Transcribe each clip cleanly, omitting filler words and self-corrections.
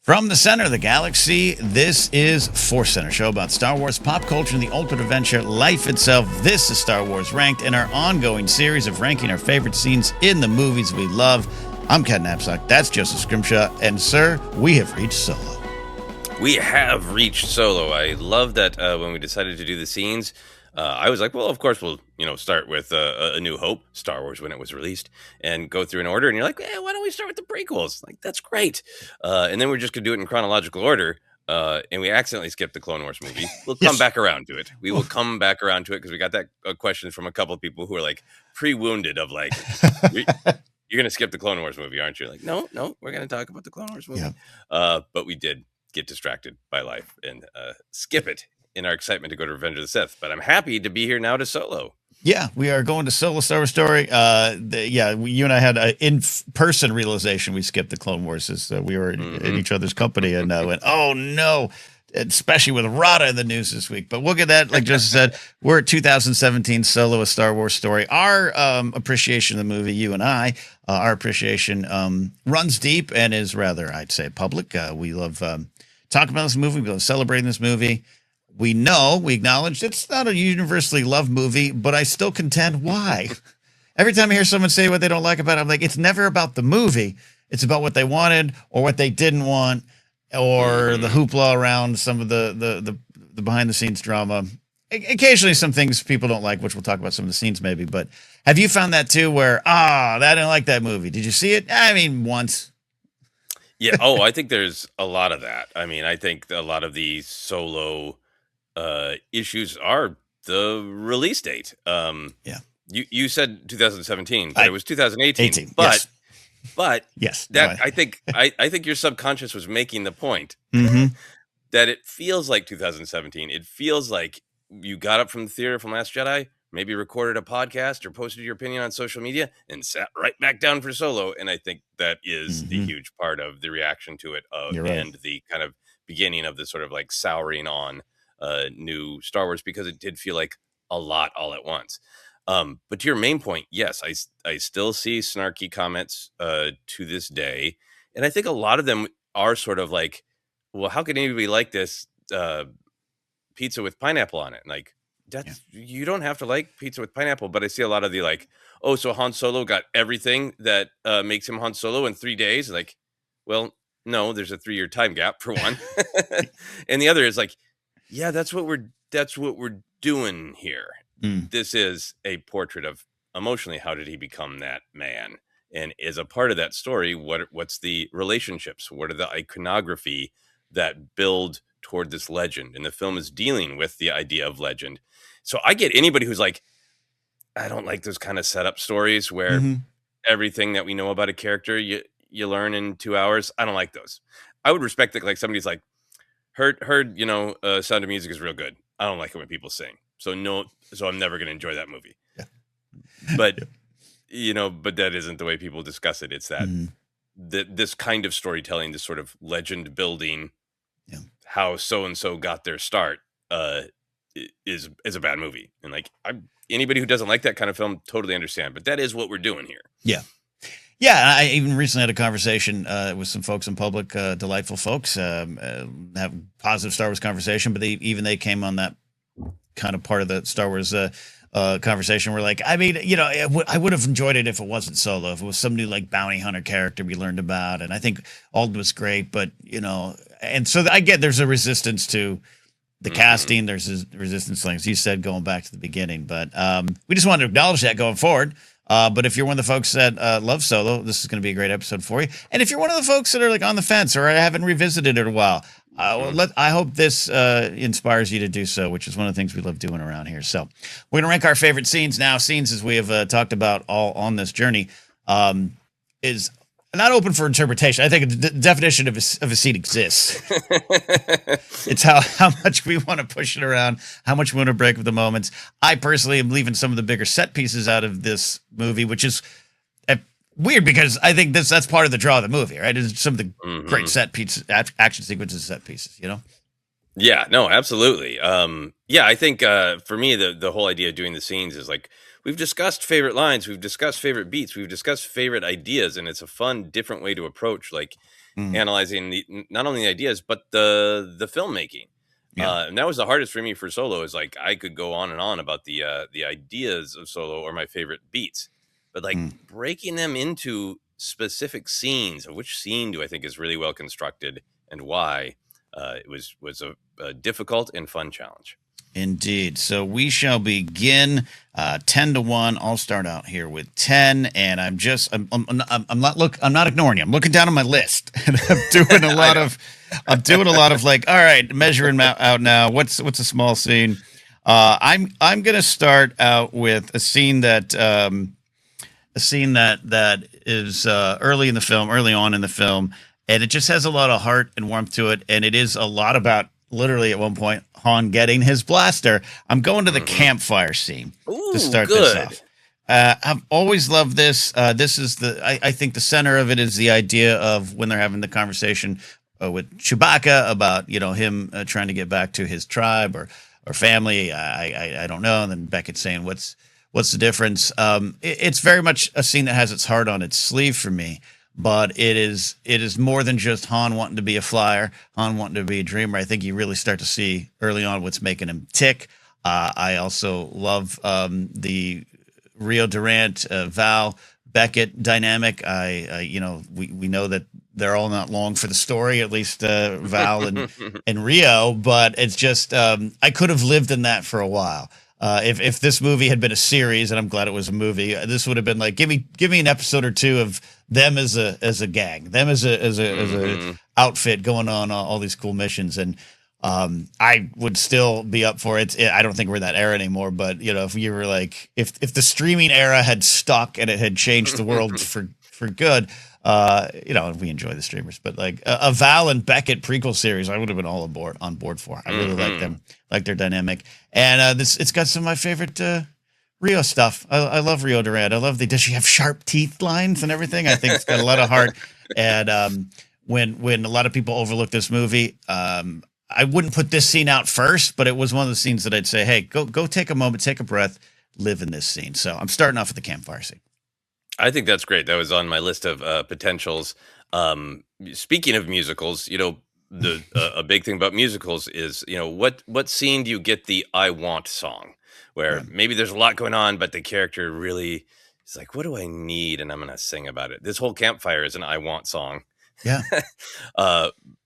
From the center of the galaxy, this is ForceCenter, show about Star Wars pop culture and the ultimate adventure, life itself. This is Star Wars Ranked in our ongoing series of ranking our favorite scenes in the movies we love. I'm Ken Knapsack, that's Joseph Scrimshaw, and sir, we have reached Solo. We have reached Solo. I love that when we decided to do the scenes, I was like, well, of course we'll, start with A New Hope, Star Wars when it was released, and go through an order. And you're like, why don't we start with the prequels? Like, that's great. And then we're just going to do it in chronological order. And we accidentally skipped the Clone Wars movie. We'll come back around to it. We will come back around to it because we got that question from a couple of people who are like pre-wounded of like, you're going to skip the Clone Wars movie, aren't you? Like, no, we're going to talk about the Clone Wars movie. Yeah. But we did get distracted by life and skip it in our excitement to go to Revenge of the Sith. But I'm happy to be here now to Solo. Yeah, we are going to Solo Star Wars Story. You and I had an in-person realization we skipped the Clone Wars as we were in each other's company and went, oh no, especially with Rada in the news this week. But we'll get that, like Joseph said, we're at 2017 Solo, A Star Wars Story. Our appreciation of the movie, you and I, our appreciation runs deep and is rather, I'd say, public. We love talking about this movie. We love celebrating this movie. We acknowledge it's not a universally loved movie, but I still contend why. Every time I hear someone say what they don't like about it, I'm like, it's never about the movie. It's about what they wanted or what they didn't want or the hoopla around some of the behind-the-scenes drama. Occasionally some things people don't like, which we'll talk about some of the scenes maybe. But have you found that too where, I didn't like that movie. Did you see it? I mean, once. Yeah. Oh, I think there's a lot of that. I mean, I think a lot of the Solo issues are the release date. You said 2017, but it was 2018. But yes, I think your subconscious was making the point that it feels like 2017. It feels like you got up from the theater from Last Jedi, maybe recorded a podcast or posted your opinion on social media and sat right back down for Solo. And I think that is the huge part of the reaction to it and the kind of beginning of the sort of like souring on new Star Wars, because it did feel like a lot all at once. But to your main point, yes, I still see snarky comments to this day. And I think a lot of them are sort of like, well, how could anybody like this pizza with pineapple on it? And like, you don't have to like pizza with pineapple, but I see a lot of the like, oh, so Han Solo got everything that makes him Han Solo in 3 days. Like, well, no, there's a 3-year time gap for one. And the other is like, yeah, that's what we're doing here. This is a portrait of emotionally how did he become that man, and as a part of that story, what's the relationships, what are the iconography that build toward this legend, and the film is dealing with the idea of legend. So I get anybody who's like, I don't like those kind of setup stories where everything that we know about a character you learn in 2 hours. I don't like those. I would respect that, like somebody's like, heard Sound of Music is real good. I don't like it when people sing. So I'm never going to enjoy that movie. Yeah. But but that isn't the way people discuss it. It's that this kind of storytelling, this sort of legend building, how so and so got their start, is a bad movie. And like anybody who doesn't like that kind of film, totally understand. But that is what we're doing here. Yeah. Yeah, I even recently had a conversation with some folks in public, delightful folks, have positive Star Wars conversation, but they came on that kind of part of the Star Wars conversation. We're like, I mean, I would have enjoyed it if it wasn't Solo, if it was some new like bounty hunter character we learned about, and I think Alden was great, but and so I get there's a resistance to the casting, there's a resistance, like as you said, going back to the beginning, but we just wanted to acknowledge that going forward. But if you're one of the folks that love Solo, this is going to be a great episode for you. And if you're one of the folks that are like on the fence or haven't revisited it in a while, I hope this inspires you to do so, which is one of the things we love doing around here. So we're going to rank our favorite scenes now. Scenes, as we have talked about all on this journey, is not open for interpretation. I think the definition of a scene exists. It's how much we want to push it around, how much we want to break with the moments. I personally am leaving some of the bigger set pieces out of this movie, which is weird because I think that's part of the draw of the movie, right? Is some of the great set pieces, action sequences, set pieces, Yeah, no, absolutely. I think for me, the whole idea of doing the scenes is like, we've discussed favorite lines, we've discussed favorite beats, we've discussed favorite ideas, and it's a fun, different way to approach like analyzing not only the ideas but the filmmaking. And that was the hardest for me for Solo. Is like I could go on and on about the ideas of Solo or my favorite beats, but like breaking them into specific scenes of which scene do I think is really well constructed and why, it was a difficult and fun challenge. Indeed. So we shall begin 10-1. I'll start out here with 10, and I'm not ignoring you. I'm looking down on my list, and I'm doing a lot of like, all right, measuring out now. What's a small scene? I'm gonna start out with a scene that is early on in the film, and it just has a lot of heart and warmth to it, and it is a lot about literally at one point Han getting his blaster. I'm going to the campfire scene to start this off. I've always loved this. This is I think the center of it is the idea of when they're having the conversation with Chewbacca about him trying to get back to his tribe or family. I don't know. And then Beckett saying what's the difference. It's very much a scene that has its heart on its sleeve for me. But it is more than just Han wanting to be a flyer, Han wanting to be a dreamer. I think you really start to see early on what's making him tick. I also love the Rio Durant, Val Beckett dynamic. We know that they're all not long for the story, at least Val and Rio. But it's just I could have lived in that for a while. If this movie had been a series, and I'm glad it was a movie, this would have been like give me an episode or two of them as a gang, them as a outfit going on all these cool missions, and I would still be up for it. I don't think we're in that era anymore, but if you were like if the streaming era had stuck and it had changed the world for good, we enjoy the streamers, but like a Val and Beckett prequel series, I would have been all on board for. I really like them, like their dynamic, and it's got some of my favorite Rio stuff. I love Rio Durant. I love does she have sharp teeth lines and everything? I think it's got a lot of heart. And when a lot of people overlook this movie, I wouldn't put this scene out first, but it was one of the scenes that I'd say, hey, go take a moment, take a breath, live in this scene. So I'm starting off with the campfire scene. I think that's great. That was on my list of potentials. Speaking of musicals, a big thing about musicals is, what scene do you get the I Want song? Where maybe there's a lot going on, but the character really is like, what do I need? And I'm going to sing about it. This whole Campfire is an I Want song. Yeah.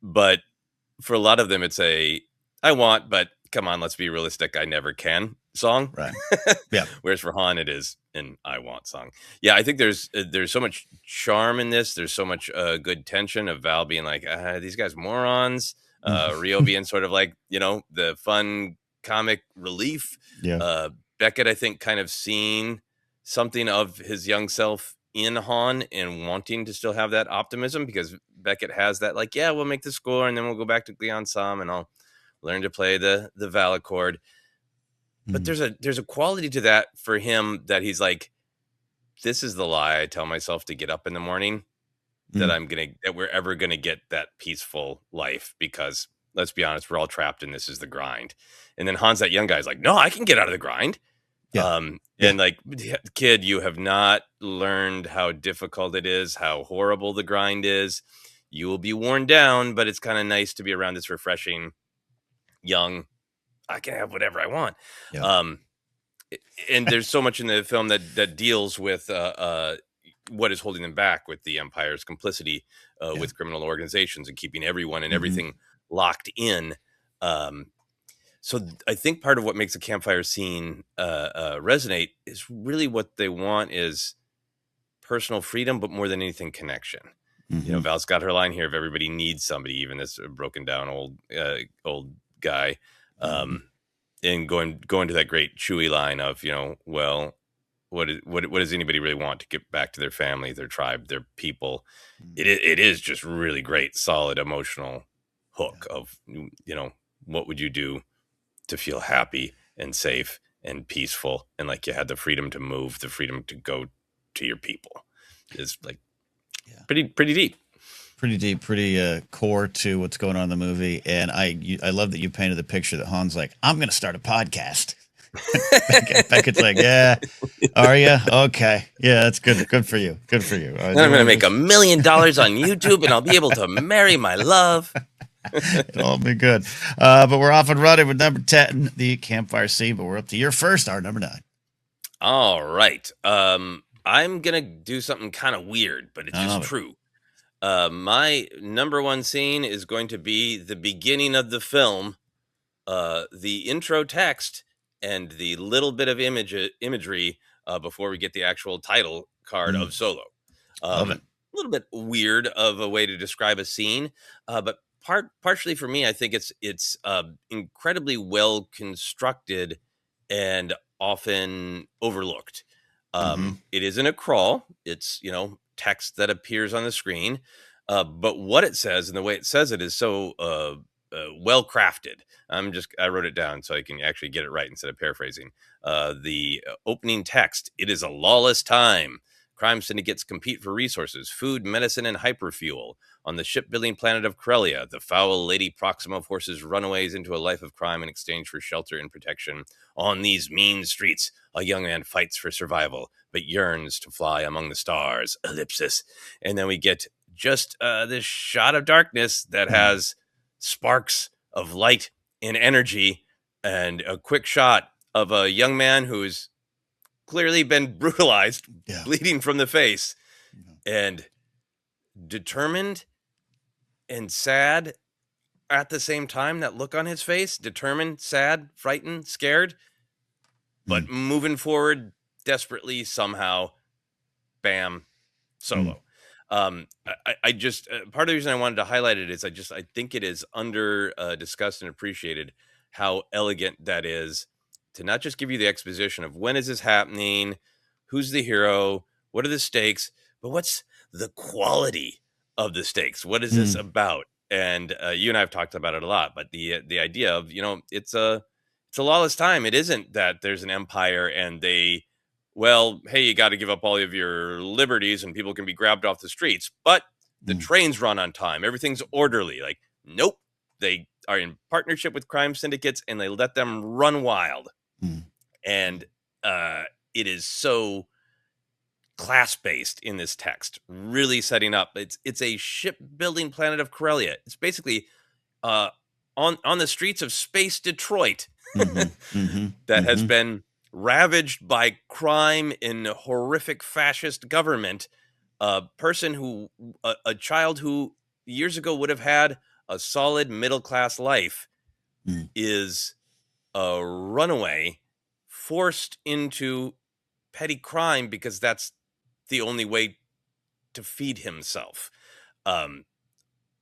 But for a lot of them, it's a I want, but come on, let's be realistic, I never can song. Right. Yeah. Whereas for Han, it is an I Want song. Yeah, I think there's so much charm in this. There's so much good tension of Val being like, these guys morons. Rio being sort of like, the fun comic relief. Yeah. Beckett, I think, kind of seeing something of his young self in Han and wanting to still have that optimism, because Beckett has that like, yeah, we'll make the score and then we'll go back to Gleon Sam and I'll learn to play the Val chord. But there's a quality to that for him that he's like, this is the lie I tell myself to get up in the morning, that we're ever gonna get that peaceful life, because let's be honest, we're all trapped in this is the grind. And then Han's that young guy's like, no, I can get out of the grind. Yeah. And like, kid, you have not learned how difficult it is, how horrible the grind is. You will be worn down, but it's kind of nice to be around this refreshing young, I can have whatever I want. Yeah. And there's so much in the film that deals with what is holding them back with the Empire's complicity with criminal organizations and keeping everyone and everything locked in. So I think part of what makes the campfire scene resonate is really what they want is personal freedom, but more than anything, connection. Val's got her line here of everybody needs somebody, even this broken down old guy. And going to that great Chewie line of, well, what does anybody really want to get back to their family, their tribe, their people? It is just really great, solid emotional hook of, what would you do to feel happy and safe and peaceful and like you had the freedom to move, the freedom to go to your people is like pretty deep. Pretty deep, pretty core to what's going on in the movie. And I love that you painted the picture that Han's like, I'm going to start a podcast. Beckett's like, yeah, are you? Okay. Yeah, that's good. Good for you. Good for you. Then I'm going to make $1 million on YouTube and I'll be able to marry my love. It'll all be good. But we're off and running with number 10, the Campfire scene. But we're up to your first, our number 9. All right. I'm going to do something kind of weird, but it's just true. My number 1 scene is going to be the beginning of the film, the intro text, and the little bit of imagery before we get the actual title card of Solo. Love it. A little bit weird of a way to describe a scene, but partially for me, I think it's incredibly well constructed and often overlooked. It isn't a crawl; it's text that appears on the screen, but what it says and the way it says it is so well crafted. I wrote it down so I can actually get it right instead of paraphrasing. The opening text: "It is a lawless time. Crime syndicates compete for resources, food, medicine, and hyperfuel. On the shipbuilding planet of Corellia, the foul Lady Proxima forces runaways into a life of crime in exchange for shelter and protection. On these mean streets, a young man fights for survival, but yearns to fly among the stars." Ellipsis. And then we get just this shot of darkness that has sparks of light and energy, and a quick shot of a young man who's clearly been brutalized, bleeding from the face, and determined and sad at the same time. That look on his face: determined, sad, frightened, scared, but moving forward desperately somehow. Bam, Solo. I just part of the reason I wanted to highlight it is I think it is under discussed and appreciated how elegant that is, to not just give you the exposition of when is this happening, who's the hero, what are the stakes, but what's the quality of the stakes? What is this about? And you and I have talked about it a lot, but the idea of, it's a lawless time. It isn't that there's an empire and hey, you got to give up all of your liberties and people can be grabbed off the streets, but the trains run on time. Everything's orderly. Like, nope. They are in partnership with crime syndicates and they let them run wild. And it is so class-based in this text, really setting up. It's a shipbuilding planet of Corellia. It's basically on the streets of space Detroit that has been ravaged by crime and horrific fascist government. A child who years ago would have had a solid middle-class life is a runaway, forced into petty crime because that's the only way to feed himself.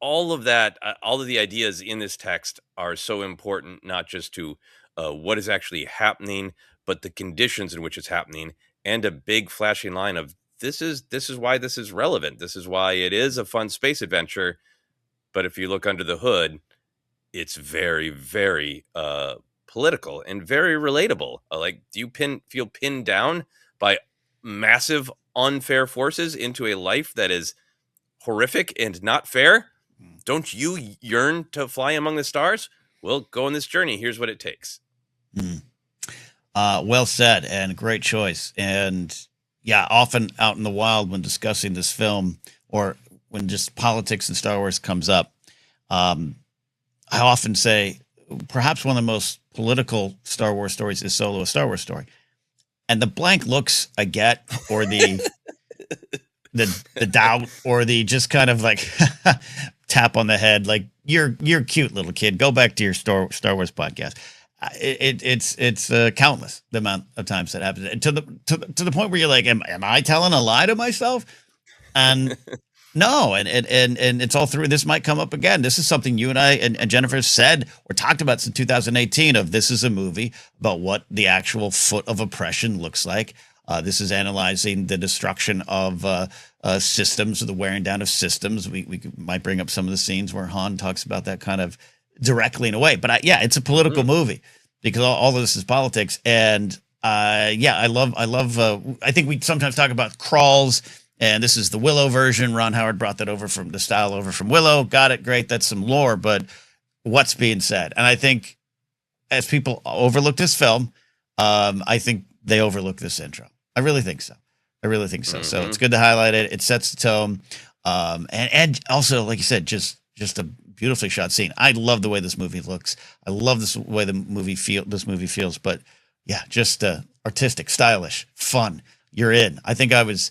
All of that, all of the ideas in this text are so important, not just to what is actually happening, but the conditions in which it's happening, and a big flashing line of this is why this is relevant. This is why it is a fun space adventure. But if you look under the hood, it's very, very political and very relatable. Like, do you feel pinned down by massive unfair forces into a life that is horrific and not fair? Don't you yearn to fly among the stars? Well, go on this journey. Here's what it takes. Well said, and great choice. And yeah, often out in the wild when discussing this film, or when just politics and Star Wars comes up, I often say perhaps one of the most political Star Wars stories is Solo, a Star Wars story. And the blank looks I get, or the doubt, or the just kind of like tap on the head, like you're cute little kid. Go back to your Star Wars podcast. It's countless the amount of times that happens, and to the point where you're like, am I telling a lie to myself? And no, and it's all through. This might come up again. This is something you and I and Jennifer said or talked about since 2018. Of this is a movie about what the actual foot of oppression looks like. This is analyzing the destruction of systems, or the wearing down of systems. We might bring up some of the scenes where Han talks about that kind of directly in a way. But it's a political movie because all of this is politics. And I love. I think we sometimes talk about crawls. And this is the Willow version. Ron Howard brought that over from the style over from Willow. Got it. Great. That's some lore. But what's being said? And I think as people overlook this film, I think they overlook this intro. I really think so. So Mm-hmm. it's good to highlight it. It sets the tone. And also, like you said, just a beautifully shot scene. I love the way this movie looks. I love this way this movie feels. But yeah, just artistic, stylish, fun. You're in. I think I was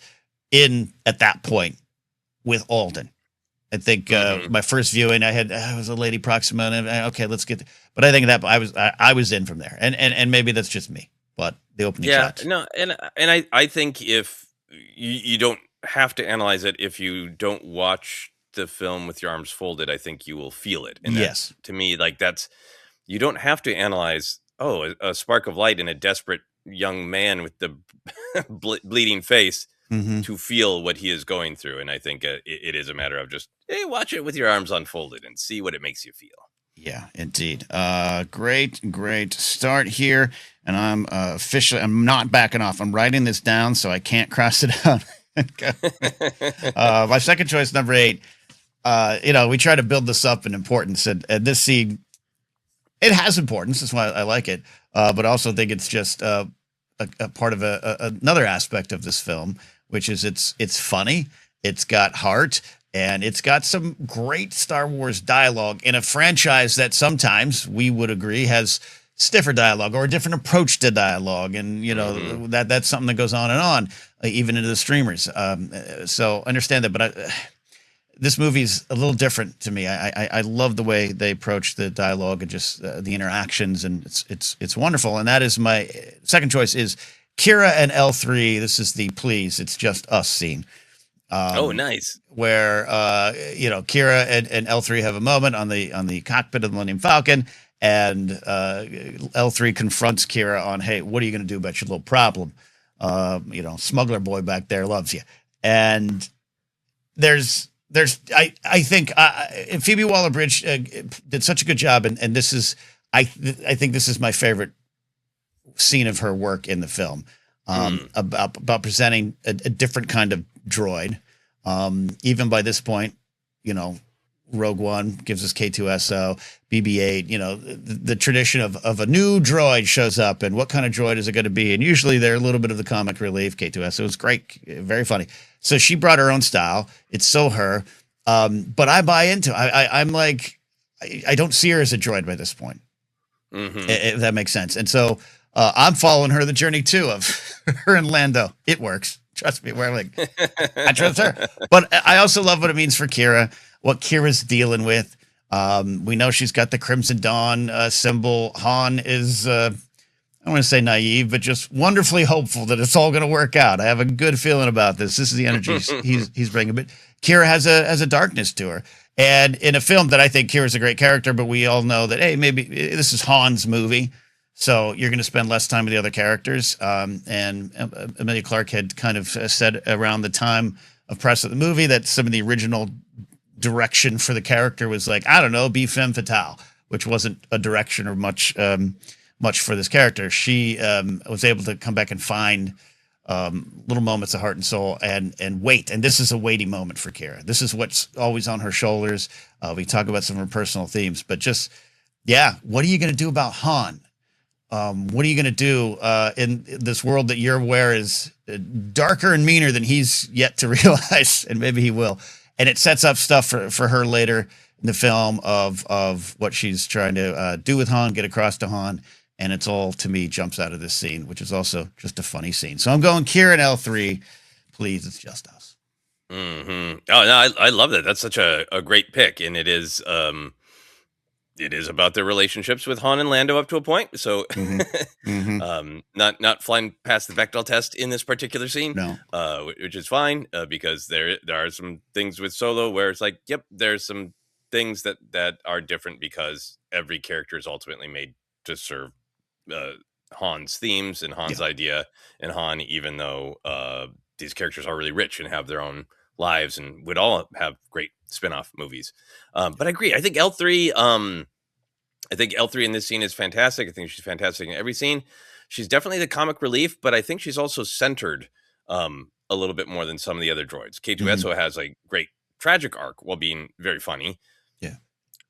in at that point with Alden. I think my first viewing, I was a Lady Proxima, and okay, let's get. But I think that I was in from there, and maybe that's just me. But the opening Yeah, shots, no, and I think if you don't have to analyze it, if you don't watch the film with your arms folded, I think you will feel it. And yes, to me, like that's you don't have to analyze. Oh, a spark of light in a desperate young man with the bleeding face mm-hmm. to feel what he is going through. And I think it is a matter of just hey, watch it with your arms unfolded and see what it makes you feel. Yeah, indeed. Great start here, and I'm not backing off. I'm writing this down so I can't cross it out. My second choice, number 8. We try to build this up in importance, and this scene, it has importance. That's why I like it. But I also think it's just a part of another aspect of this film, which is it's funny, it's got heart, and it's got some great Star Wars dialogue in a franchise that sometimes we would agree has stiffer dialogue or a different approach to dialogue. And, that's something that goes on and on, even into the streamers. So understand that. But this movie's a little different to me. I love the way they approach the dialogue and just the interactions. And it's wonderful. And that is my second choice is Kira and L3. This is the Please, It's Just Us scene. Oh, nice. Where Kira and L3 have a moment on the cockpit of the Millennium Falcon, and L3 confronts Kira on, hey, what are you going to do about your little problem? Smuggler boy back there loves you. And I think Phoebe Waller-Bridge did such a good job, and this is I think this is my favorite scene of her work in the film, about presenting a different kind of droid. Even by this point, Rogue One gives us K2SO, BB-8. The tradition of a new droid shows up, and what kind of droid is it going to be? And usually they're a little bit of the comic relief. K2SO is great, very funny. So she brought her own style. It's so her. But I buy into. I'm like, I don't see her as a droid by this point. If that makes sense. And so I'm following her the journey too of her and Lando. It works. Trust me. We're like, I trust her. But I also love what it means for Kira, what Kira's dealing with. We know she's got the Crimson Dawn symbol. Han is, I don't want to say naive, but just wonderfully hopeful that it's all going to work out. I have a good feeling about this. This is the energy he's bringing. But Kira has a darkness to her. And in a film that I think Kira's a great character, but we all know that, hey, maybe this is Han's movie. So you're going to spend less time with the other characters. And Emilia Clarke had kind of said around the time of press of the movie that some of the original direction for the character was like, I don't know, be femme fatale, which wasn't a direction or much for this character. She was able to come back and find little moments of heart and soul and weight. And this is a weighty moment for Kira. This is what's always on her shoulders. We talk about some of her personal themes, but just, what are you going to do about Han? What are you going to do in this world that you're aware is darker and meaner than he's yet to realize, and maybe he will. And it sets up stuff for her later in the film of what she's trying to do with Han, get across to Han. And it's all, to me, jumps out of this scene, which is also just a funny scene. So I'm going Kira and L3. Please, It's Just Us. Oh, no, I love that. That's such a great pick. And it is about their relationships with Han and Lando up to a point. So not flying past the Bechdel test in this particular scene, no. Which is fine because there are some things with Solo where it's like, yep, there's some things that are different because every character is ultimately made to serve Han's themes and Han's idea, and Han, even though these characters are really rich and have their own lives and would all have great spin-off movies. But I agree. I think L3 in this scene is fantastic. I think she's fantastic in every scene. She's definitely the comic relief, but I think she's also centered a little bit more than some of the other droids. K2SO has a great tragic arc while being very funny. Yeah.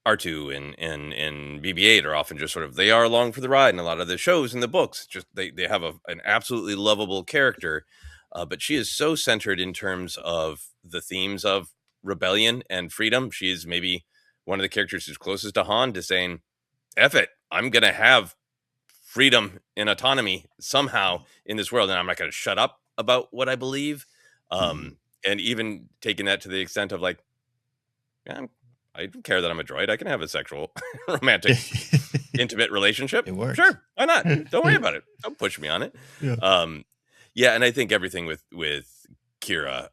R2 and BB-8 are often just sort of, they are along for the ride, and a lot of the shows and the books just they have an absolutely lovable character, but she is so centered in terms of the themes of rebellion and freedom. She is maybe one of the characters who's closest to Han to saying, F it, I'm gonna have freedom and autonomy somehow in this world, and I'm not gonna shut up about what I believe. And even taking that to the extent of like, yeah, I don't care that I'm a droid. I can have a sexual, romantic, intimate relationship. It works. Sure, why not? Don't worry about it. Don't push me on it. Yeah. Yeah, and I think everything with Kira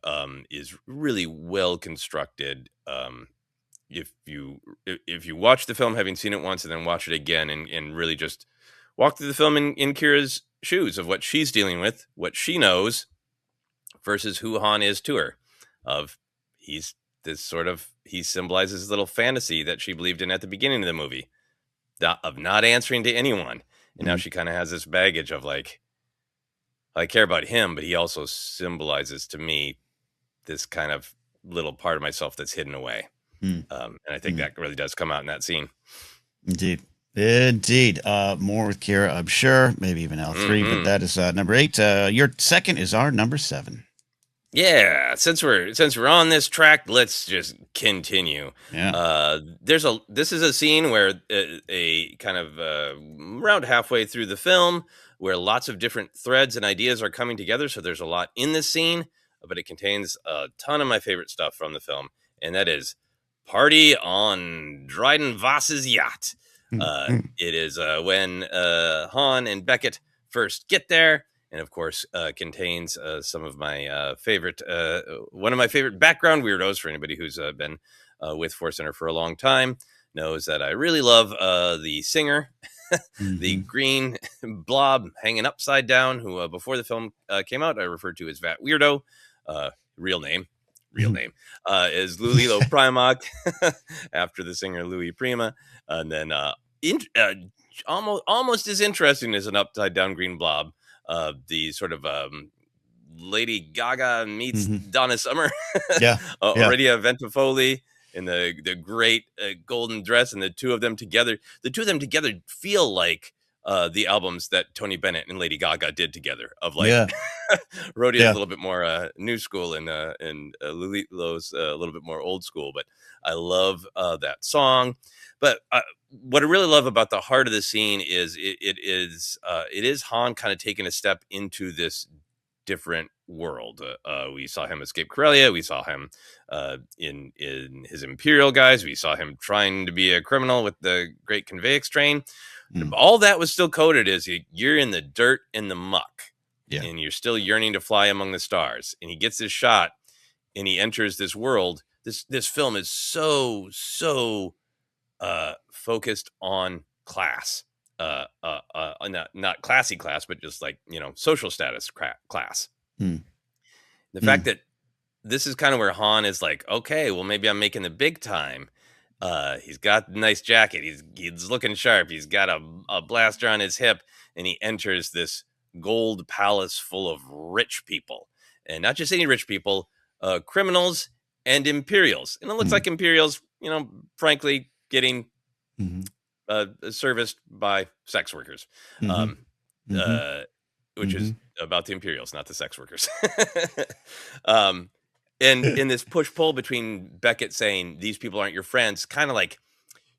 is really well constructed. If you watch the film having seen it once and then watch it again and really just walk through the film in Kira's shoes of what she's dealing with, what she knows, versus who Han is to her. Of he's this sort of, he symbolizes this little fantasy that she believed in at the beginning of the movie, of not answering to anyone. And now she kind of has this baggage of like, I care about him, but he also symbolizes to me this kind of little part of myself that's hidden away. And I think that really does come out in that scene. Indeed. More with Kira, I'm sure. Maybe even L3, but that is number 8. Your second is our number 7. Yeah, since we're on this track, let's just continue. Yeah. This is a scene where a kind of around halfway through the film, where lots of different threads and ideas are coming together. So there's a lot in this scene, but it contains a ton of my favorite stuff from the film, and that is party on Dryden Voss's yacht. It is when Han and Beckett first get there. And of course, contains some of my favorite, one of my favorite background weirdos. For anybody who's been with ForceCenter for a long time, knows that I really love the singer, the green blob hanging upside down, who before the film came out, I referred to as Vat Weirdo. Real name is Lulilo Primac, after the singer Louis Prima. And then almost as interesting as an upside down green blob, the sort of Lady Gaga meets Donna Summer. Aurelia Ventifoli in the great golden dress, and the two of them together feel like the albums that Tony Bennett and Lady Gaga did together. Of like, Rhodey is a little bit more new school, and Lulilo's a little bit more old school. But I love that song. But what I really love about the heart of the scene is it is Han kind of taking a step into this different world. We saw him escape Corellia. We saw him in his Imperial guys. We saw him trying to be a criminal with the Great Convex train. All that was still coded as you're in the dirt and the muck, and you're still yearning to fly among the stars. And he gets this shot, and he enters this world. This film is so focused on class, not classy class, but just like, social status class. The fact that this is kind of where Han is like, okay, well, maybe I'm making the big time. He's got a nice jacket. He's looking sharp. He's got a blaster on his hip, and he enters this gold palace full of rich people, and not just any rich people, criminals and Imperials. And it looks like Imperials, frankly, getting serviced by sex workers, which is about the Imperials, not the sex workers. And in this push-pull between Beckett saying these people aren't your friends, kind of like,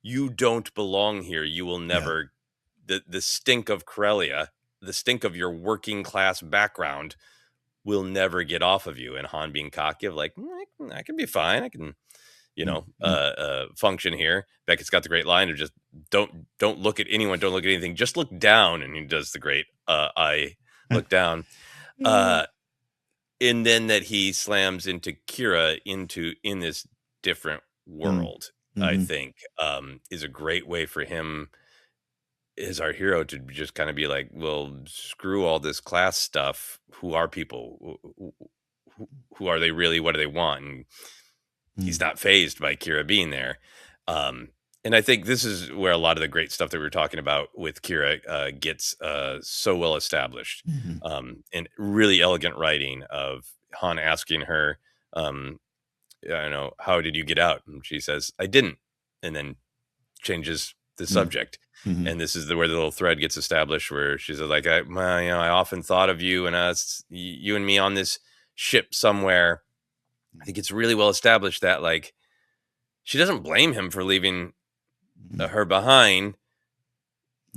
you don't belong here. You will never, the stink of Corellia, the stink of your working class background will never get off of you. And Han being cocky of like, I can be fine. I can, function here. Beckett's got the great line of just don't look at anyone, don't look at anything, just look down. And he does the great I look down. And then that he slams into Kira in this different world, I think, is a great way for him as our hero to just kind of be like, well, screw all this class stuff. Who are people? Who are they really? What do they want? And he's not fazed by Kira being there. And I think this is where a lot of the great stuff that we were talking about with Kira gets so well established. And really elegant writing of Han asking her, how did you get out? And she says, I didn't. And then changes the Mm. subject. Mhm. And this is where the little thread gets established, where she's like, I often thought of you and us, you and me on this ship somewhere. I think it's really well established that like she doesn't blame him for leaving her behind.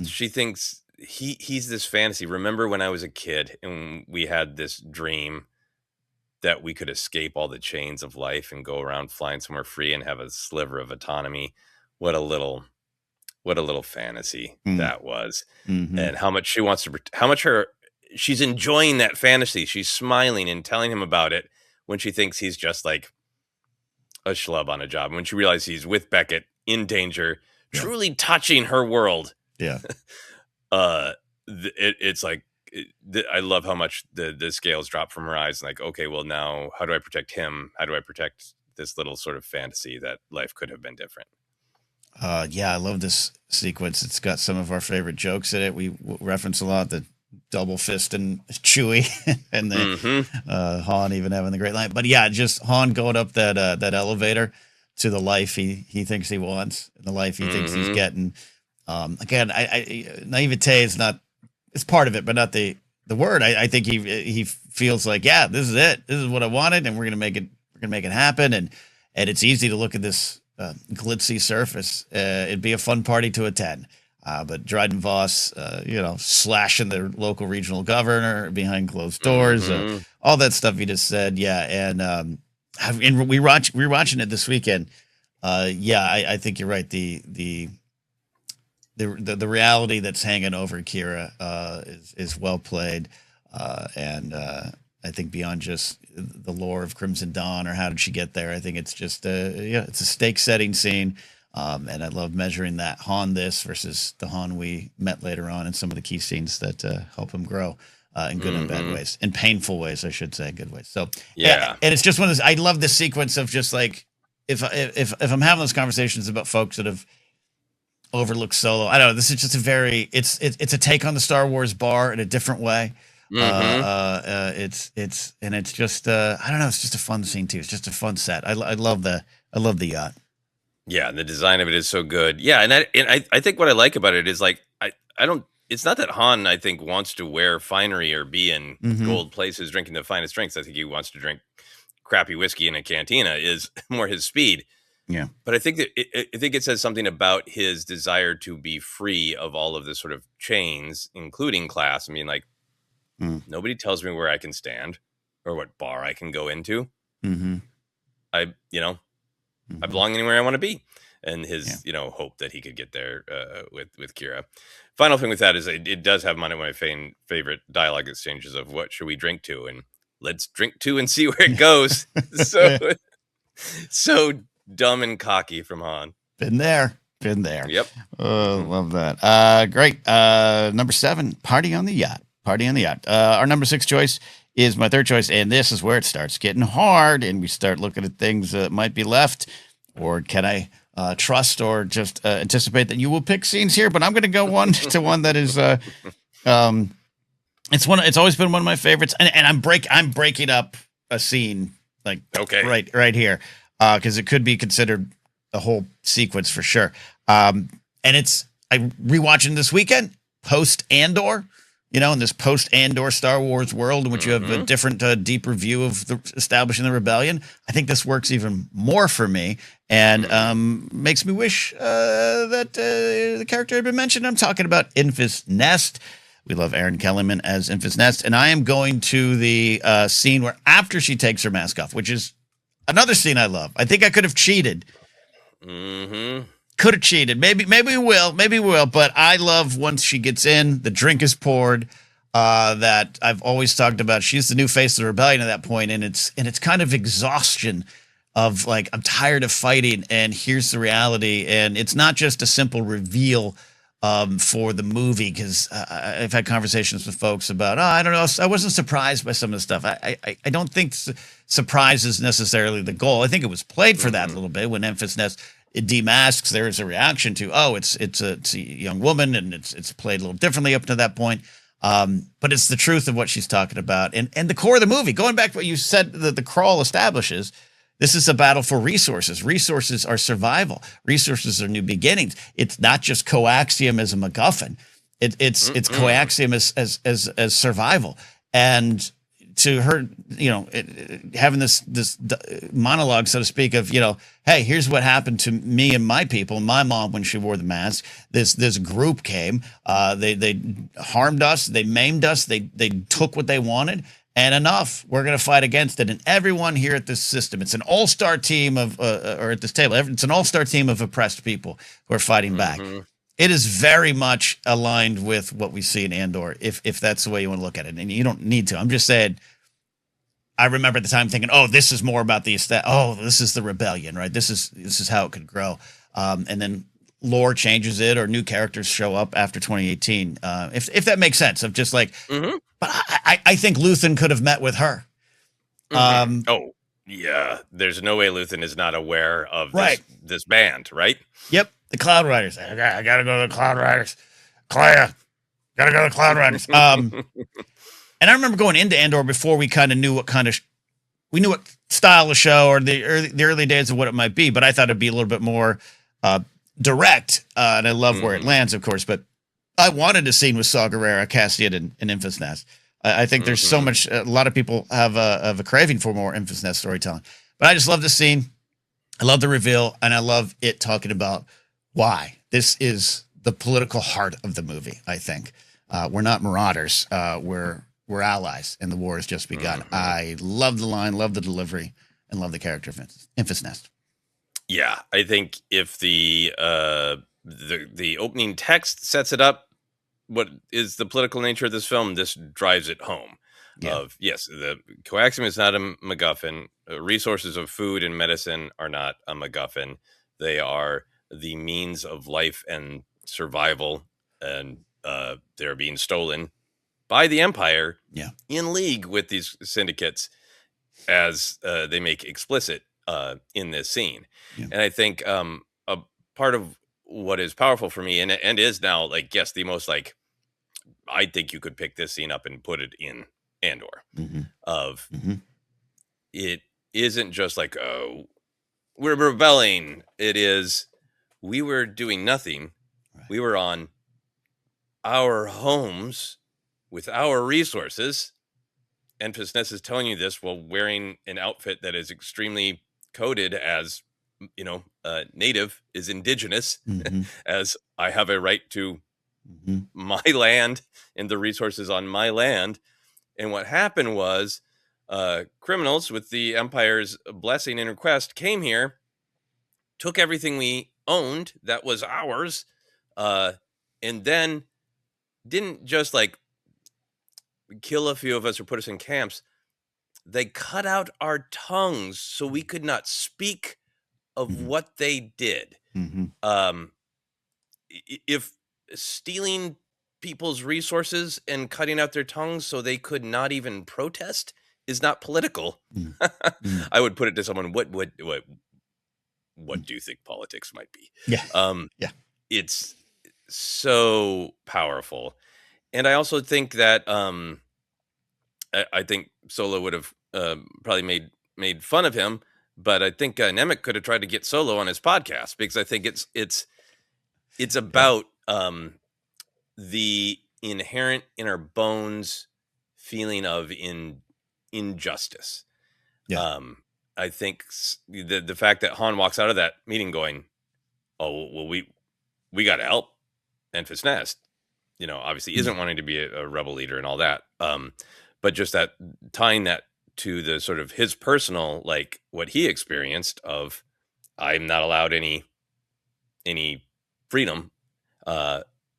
She thinks he's this fantasy. Remember when I was a kid and we had this dream that we could escape all the chains of life and go around flying somewhere free and have a sliver of autonomy. What a little fantasy that was. And how much she wants to, she's enjoying that fantasy. She's smiling and telling him about it when she thinks he's just like a schlub on a job. When she realizes he's with Beckett in danger, truly touching her world. Yeah. It's like, I love how much the scales drop from her eyes. Like, okay, well now how do I protect him? How do I protect this little sort of fantasy that life could have been different? Yeah, I love this sequence. It's got some of our favorite jokes in it. We reference a lot the double fist and Chewie and the Han even having the great line. But yeah, just Han going up that elevator to the life he thinks he wants and the life he thinks he's getting. Again, I naivete is not, it's part of it, but not the word. I think he feels like, yeah, this is it. This is what I wanted, and we're gonna make it happen. And it's easy to look at this glitzy surface. It'd be a fun party to attend. But Dryden Voss, slashing the local regional governor behind closed doors, all that stuff you just said. Yeah. And we're watching it this weekend. I think you're right. The reality that's hanging over Kira is well played. And I think beyond just the lore of Crimson Dawn or how did she get there, I think it's just it's a stake setting scene. And I love measuring that Han this versus the Han we met later on in some of the key scenes that help him grow in good and bad ways, in painful ways, I should say, good ways. So yeah, and it's just one of those. I love this sequence of just like if I'm having those conversations about folks that have overlooked Solo, I don't know. This is just it's a take on the Star Wars bar in a different way. It's just I don't know. It's just a fun scene too. It's just a fun set. I love the yacht. Yeah, the design of it is so good. Yeah, and I think what I like about it is like I don't. It's not that Han, I think, wants to wear finery or be in gold places drinking the finest drinks. I think he wants to drink crappy whiskey in a cantina is more his speed. Yeah, but I think that it says something about his desire to be free of all of the sort of chains, including class. I mean, like nobody tells me where I can stand or what bar I can go into. I belong anywhere I want to be, and his hope that he could get there with Kira. Final thing with that is it does have one of my favorite dialogue exchanges of what should we drink to, and let's drink to and see where it goes. so dumb and cocky from Han. Been there. Yep. Love that. Great. Number 7, Party on the Yacht. Our number 6 choice is my third choice, and this is where it starts getting hard, and we start looking at things that might be left, or can I trust or just anticipate that you will pick scenes here? But I'm going to go one that is it's always been one of my favorites, and I'm breaking up a scene like right here because it could be considered a whole sequence for sure. And I'm rewatching this weekend post Andor. In this post-Andor Star Wars world in which you have a different, deeper view of establishing the rebellion, I think this works even more for me and makes me wish that the character had been mentioned. I'm talking about Enfys Nest. We love Erin Kellyman as Enfys Nest. And I am going to the scene where after she takes her mask off, which is another scene I love. I think I could have cheated. Could have cheated. Maybe we will. But I love once she gets in, the drink is poured. That I've always talked about. She's the new face of the rebellion at that point, and it's kind of exhaustion of like I'm tired of fighting, and here's the reality. And it's not just a simple reveal for the movie because I've had conversations with folks about I don't know. I wasn't surprised by some of the stuff. I don't think surprise is necessarily the goal. I think it was played for that a little bit when Enfys Nest. It demasks. There is a reaction to it's a young woman, and it's played a little differently up to that point. But it's the truth of what she's talking about, and the core of the movie. Going back to what you said that the crawl establishes, This is a battle for resources. Resources are survival. Resources are new beginnings. It's not just coaxium as a MacGuffin. It's coaxium as survival. And to her, having this monologue, so to speak, of, hey, here's what happened to me and my people, my mom when she wore the mask. This group came, they harmed us, they maimed us, they took what they wanted, and enough. We're going to fight against it. And everyone here at this system, it's an all-star team of, or at this table, it's an all-star team of oppressed people who are fighting back. It is very much aligned with what we see in Andor, if that's the way you want to look at it. And you don't need to. I'm just saying, I remember at the time thinking, oh, this is more about this is the rebellion, right? This is how it could grow. And then lore changes it, or new characters show up after 2018. If that makes sense, of just like, but I think Luthen could have met with her. Oh, yeah. There's no way Luthen is not aware of this band, right? Yep. The Cloud Riders. I gotta go to the Cloud Riders. Claire, gotta go to the Cloud Riders. And I remember going into Andor before we kind of knew we knew what style of show, or the early days of what it might be, but I thought it'd be a little bit more direct. And I love where it lands, of course, but I wanted a scene with Saw Gerrera, Cassian, and Enfys Nest. I think there's so much, a lot of people have a craving for more Enfys Nest storytelling, but I just love the scene. I love the reveal, and I love it talking about why this is the political heart of the movie. I think we're not marauders. We're allies, and the war has just begun. I love the line, love the delivery, and love the character of Enfys Nest. Yeah, I think if the opening text sets it up, what is the political nature of this film, this drives it home. Yeah. Yes, the coaxium is not a MacGuffin. Resources of food and medicine are not a MacGuffin. They are the means of life and survival, and they're being stolen by the Empire in league with these syndicates, as they make explicit in this scene. Yeah. And I think a part of what is powerful for me, and is now, like, yes, the most, like, I think you could pick this scene up and put it in Andor. It isn't just like, oh, we're rebelling. It is, we were doing nothing. Right. We were on our homes with our resources. Enfys Nest is telling you this while wearing an outfit that is extremely coded as, native, is indigenous, as I have a right to my land and the resources on my land. And what happened was criminals with the Empire's blessing and request came here, took everything we owned that was ours, and then didn't just, like, kill a few of us or put us in camps. They cut out our tongues so we could not speak of what they did. If stealing people's resources and cutting out their tongues so they could not even protest is not political, I would put it to someone, what do you think politics might be? It's so powerful. And I also think that I think Solo would have probably made fun of him, but I think Nemec could have tried to get Solo on his podcast, because I think it's about the inherent in our bones feeling of injustice. I think the fact that Han walks out of that meeting going, oh, well, we got to help Enfys Nest, obviously isn't wanting to be a rebel leader and all that. But just that, tying that to the sort of his personal, like, what he experienced of, I'm not allowed any freedom.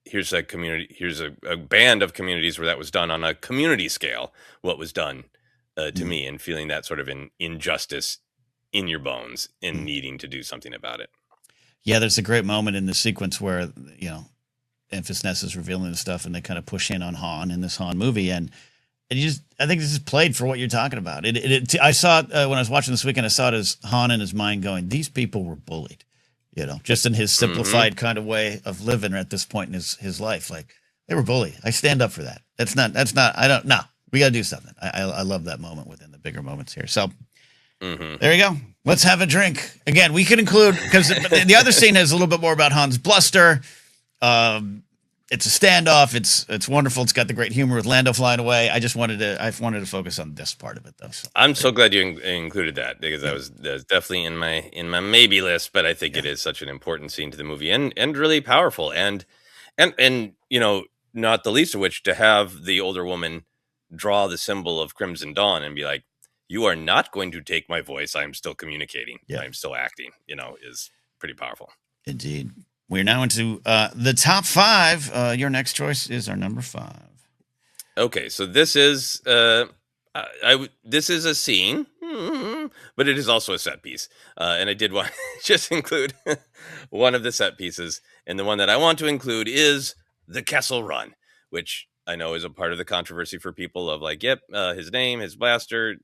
Here's a community, here's a band of communities where that was done on a community scale, what was done to me, and feeling that sort of injustice in your bones and needing to do something about it. Yeah, there's a great moment in the sequence where, Enfys Nest is revealing the stuff, and they kind of push in on Han in this Han movie. And I think this is played for what you're talking about. I saw it when I was watching this weekend. I saw it as Han in his mind going, these people were bullied, just in his simplified kind of way of living at this point in his life. Like, they were bullied. I stand up for that. That's not, I don't know. We got to do something. I love that moment within the bigger moments here. So Mm-hmm. There you go. Let's have a drink. Again, we could include, because the other scene has a little bit more about Han's bluster. It's a standoff. It's wonderful. It's got the great humor with Lando flying away. I wanted to focus on this part of it, though. So. I'm so glad you included that, because that was definitely in my maybe list. But I think it is such an important scene to the movie, and really powerful, and not the least of which, to have the older woman draw the symbol of Crimson Dawn and be like, "You are not going to take my voice. I am still communicating. I am still acting." Is pretty powerful. Indeed. We're now into the top 5. Your next choice is our number 5. Okay, so this is this is a scene, but it is also a set piece, and I did want to just include one of the set pieces, and the one that I want to include is the Kessel Run, which I know is a part of the controversy for people of like, yep, his name, his blaster,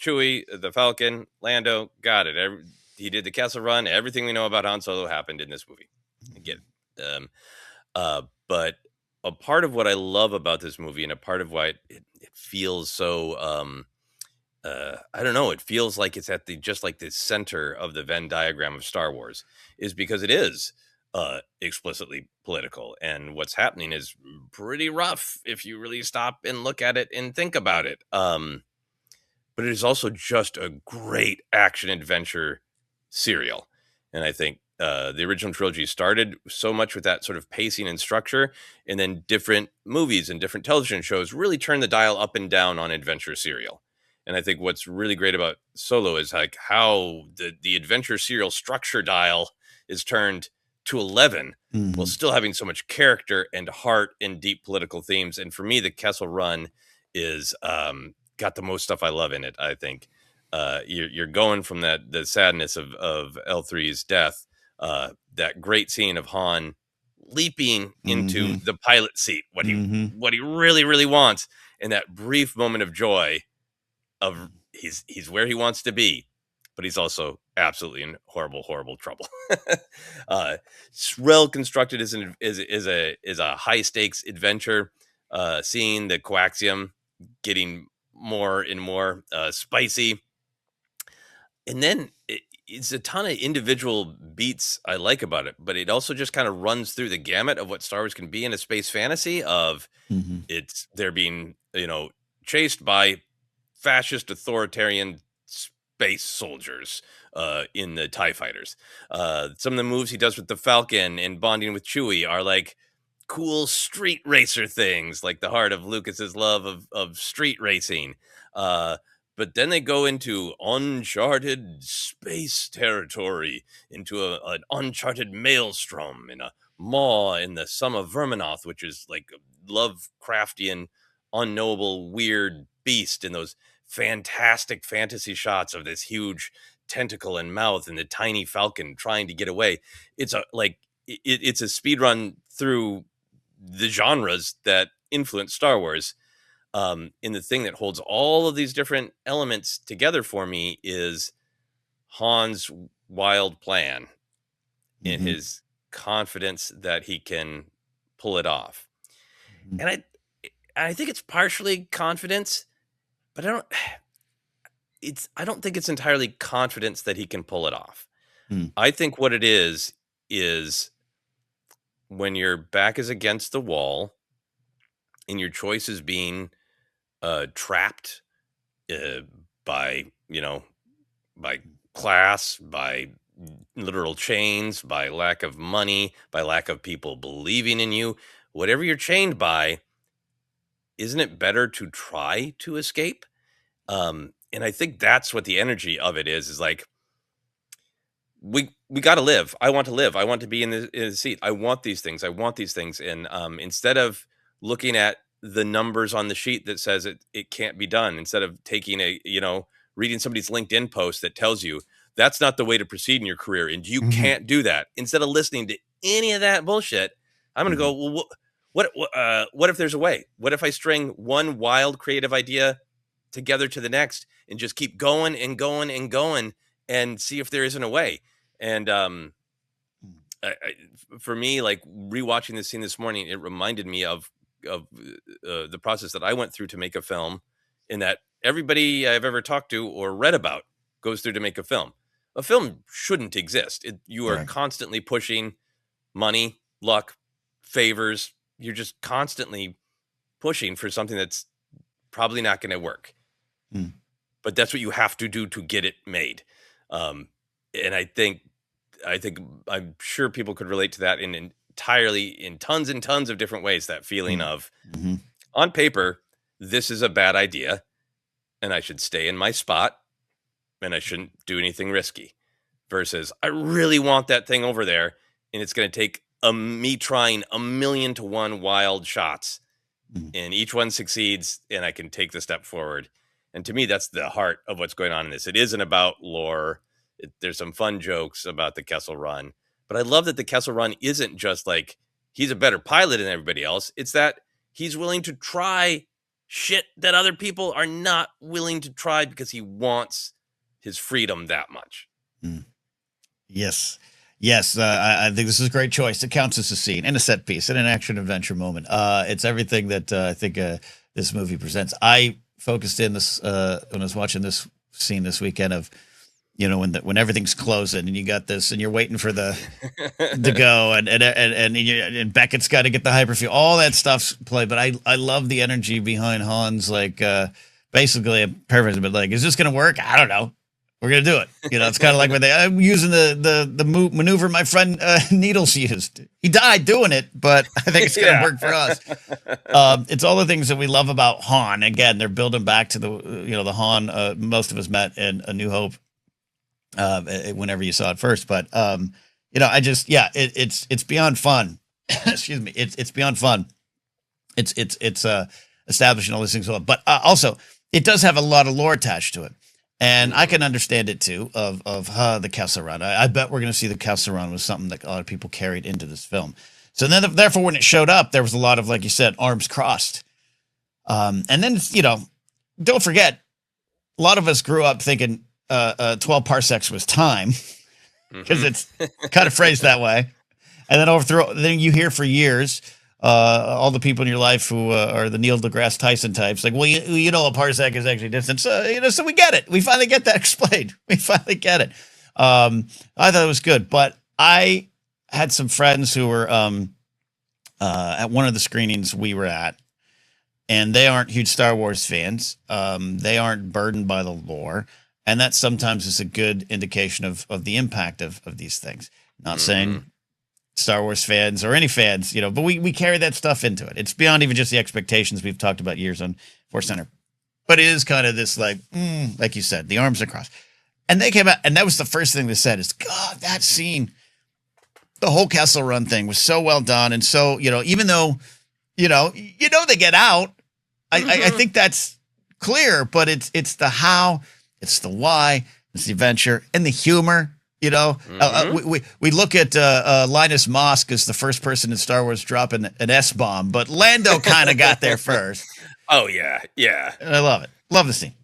Chewie, the Falcon, Lando, got it. He did the Kessel Run. Everything we know about Han Solo happened in this movie. I get it. But a part of what I love about this movie, and a part of why it feels so, I don't know, it feels like it's at just like the center of the Venn diagram of Star Wars, is because it is explicitly political, and what's happening is pretty rough if you really stop and look at it and think about it. But it is also just a great action adventure serial. And I think the original trilogy started so much with that sort of pacing and structure, and then different movies and different television shows really turned the dial up and down on adventure serial. And I think what's really great about Solo is like how the adventure serial structure dial is turned to 11, while still having so much character and heart and deep political themes. And for me, the Kessel Run is got the most stuff I love in it. I think you're going from the sadness of L3's death, that great scene of Han leaping into the pilot seat, what he really, really wants, and that brief moment of joy of he's where he wants to be, but he's also absolutely in horrible, horrible trouble. Well constructed is a high stakes adventure. Seeing the coaxium getting more and more spicy, and then it's a ton of individual beats I like about it, but it also just kind of runs through the gamut of what Star Wars can be in a space fantasy of they're being chased by fascist authoritarian space soldiers in the TIE fighters. Some of the moves he does with the Falcon and bonding with Chewie are like cool street racer things, like the heart of Lucas's love of street racing. But then they go into uncharted space territory, into an uncharted maelstrom in a maw in the Sum of Verminoth, which is like a Lovecraftian, unknowable, weird beast, in those fantastic fantasy shots of this huge tentacle and mouth and the tiny Falcon trying to get away. It's a speed run through the genres that influence Star Wars. And the thing that holds all of these different elements together for me is Han's wild plan and his confidence that he can pull it off. And I think it's partially confidence, but I don't think it's entirely confidence that he can pull it off. I think what it is when your back is against the wall and your choice is being trapped by class, by literal chains, by lack of money, by lack of people believing in you, whatever you're chained by, isn't it better to try to escape? And I think that's what the energy of it is like, we got to live. I want to live. I want to be in the seat. I want these things. I want these things. And instead of looking at the numbers on the sheet that says it can't be done, instead of taking reading somebody's LinkedIn post that tells you that's not the way to proceed in your career and you can't do that, instead of listening to any of that bullshit, I'm going to go, well, what if there's a way? What if I string one wild creative idea together to the next and just keep going and going and going and see if there isn't a way? And for me, like rewatching this scene this morning, it reminded me of the process that I went through to make a film, in that everybody I've ever talked to or read about goes through to make a film. A film shouldn't exist. You are Right. constantly pushing money, luck, favors. You're just constantly pushing for something that's probably not going to work. But that's what you have to do to get it made. And I'm sure people could relate to that in tons and tons of different ways. That feeling of, on paper, this is a bad idea, and I should stay in my spot, and I shouldn't do anything risky. Versus, I really want that thing over there, and it's going to take me trying 1,000,000 to 1 wild shots, and each one succeeds, and I can take the step forward. And to me, that's the heart of what's going on in this. It isn't about lore. There's some fun jokes about the Kessel Run, but I love that the Kessel Run isn't just like he's a better pilot than everybody else. It's that he's willing to try shit that other people are not willing to try because he wants his freedom that much. Yes. I think this is a great choice. It counts as a scene and a set piece and an action adventure moment. It's everything that I think this movie presents. I focused in this when I was watching this scene this weekend of, when everything's closing and you got this and you're waiting for the to go and Beckett's got to get the hyperfuel, all that stuff's played. But I love the energy behind Han's, like basically a perfect, but like, is this going to work? I don't know. We're going to do it. It's kind of like when I'm using the maneuver my friend Needles used. He died doing it, but I think it's going to work for us. It's all the things that we love about Han. Again, they're building back to the Han most of us met in A New Hope whenever you saw it first. But, it's beyond fun. Excuse me. It's beyond fun. It's establishing all these things. But also, it does have a lot of lore attached to it. And I can understand it too of the Kessel Run. I bet we're going to see the Kessel Run was something that a lot of people carried into this film. So then, therefore, when it showed up, there was a lot of, like you said, arms crossed. And then, don't forget, a lot of us grew up thinking 12 parsecs was time because it's kind of phrased that way. And then you hear for years all the people in your life who are the Neil deGrasse Tyson types, like, well, a parsec is actually distance. So we get it. We finally get that explained. We finally get it. I thought it was good, but I had some friends who were at one of the screenings we were at, and they aren't huge Star Wars fans. They aren't burdened by the lore, and that sometimes is a good indication of the impact of these things. Not saying Star Wars fans or any fans, but we carry that stuff into it. It's beyond even just the expectations we've talked about years on ForceCenter. But it is kind of this like you said, the arms are crossed. And they came out, and that was the first thing they said is, God, that scene, the whole Kessel Run thing was so well done. And so, even though, they get out, I think that's clear, but it's the how, it's the why, it's the adventure, and the humor. We look at Linus Mosk as the first person in Star Wars dropping an S-bomb, but Lando kind of got there first. Oh, yeah. And I love it. Love the scene.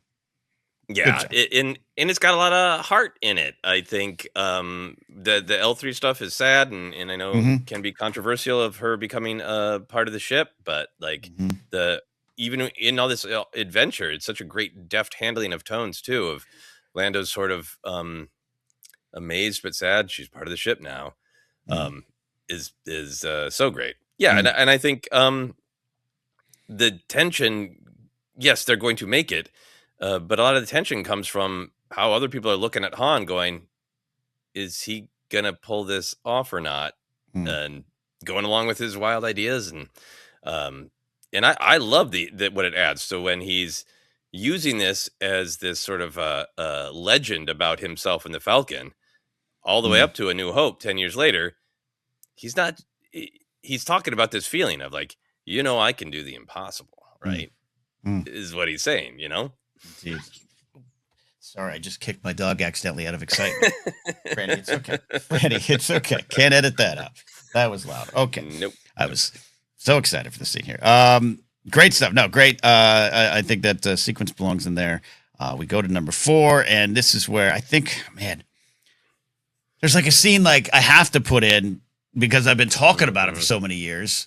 Yeah, and it's got a lot of heart in it. I think the L3 stuff is sad, and I know can be controversial of her becoming a part of the ship, but like even in all this adventure, it's such a great deft handling of tones too, of Lando's sort of amazed but sad she's part of the ship now, is so great. And I think the tension, yes, they're going to make it, but a lot of the tension comes from how other people are looking at Han going, is he gonna pull this off or not, and going along with his wild ideas, and I love what it adds. So when he's using this as this sort of legend about himself and the Falcon, all the way up to A New Hope 10 years later, he's talking about this feeling of like, I can do the impossible, right? Is what he's saying, Jeez. Sorry, I just kicked my dog accidentally out of excitement. Franny, it's okay. Franny, it's okay. Can't edit that out. That was loud. Okay. Nope. I was so excited for the scene here. Great stuff. No, great. I think that sequence belongs in there. We go to number 4, and this is where I think, man, there's like a scene like I have to put in because I've been talking about it for so many years,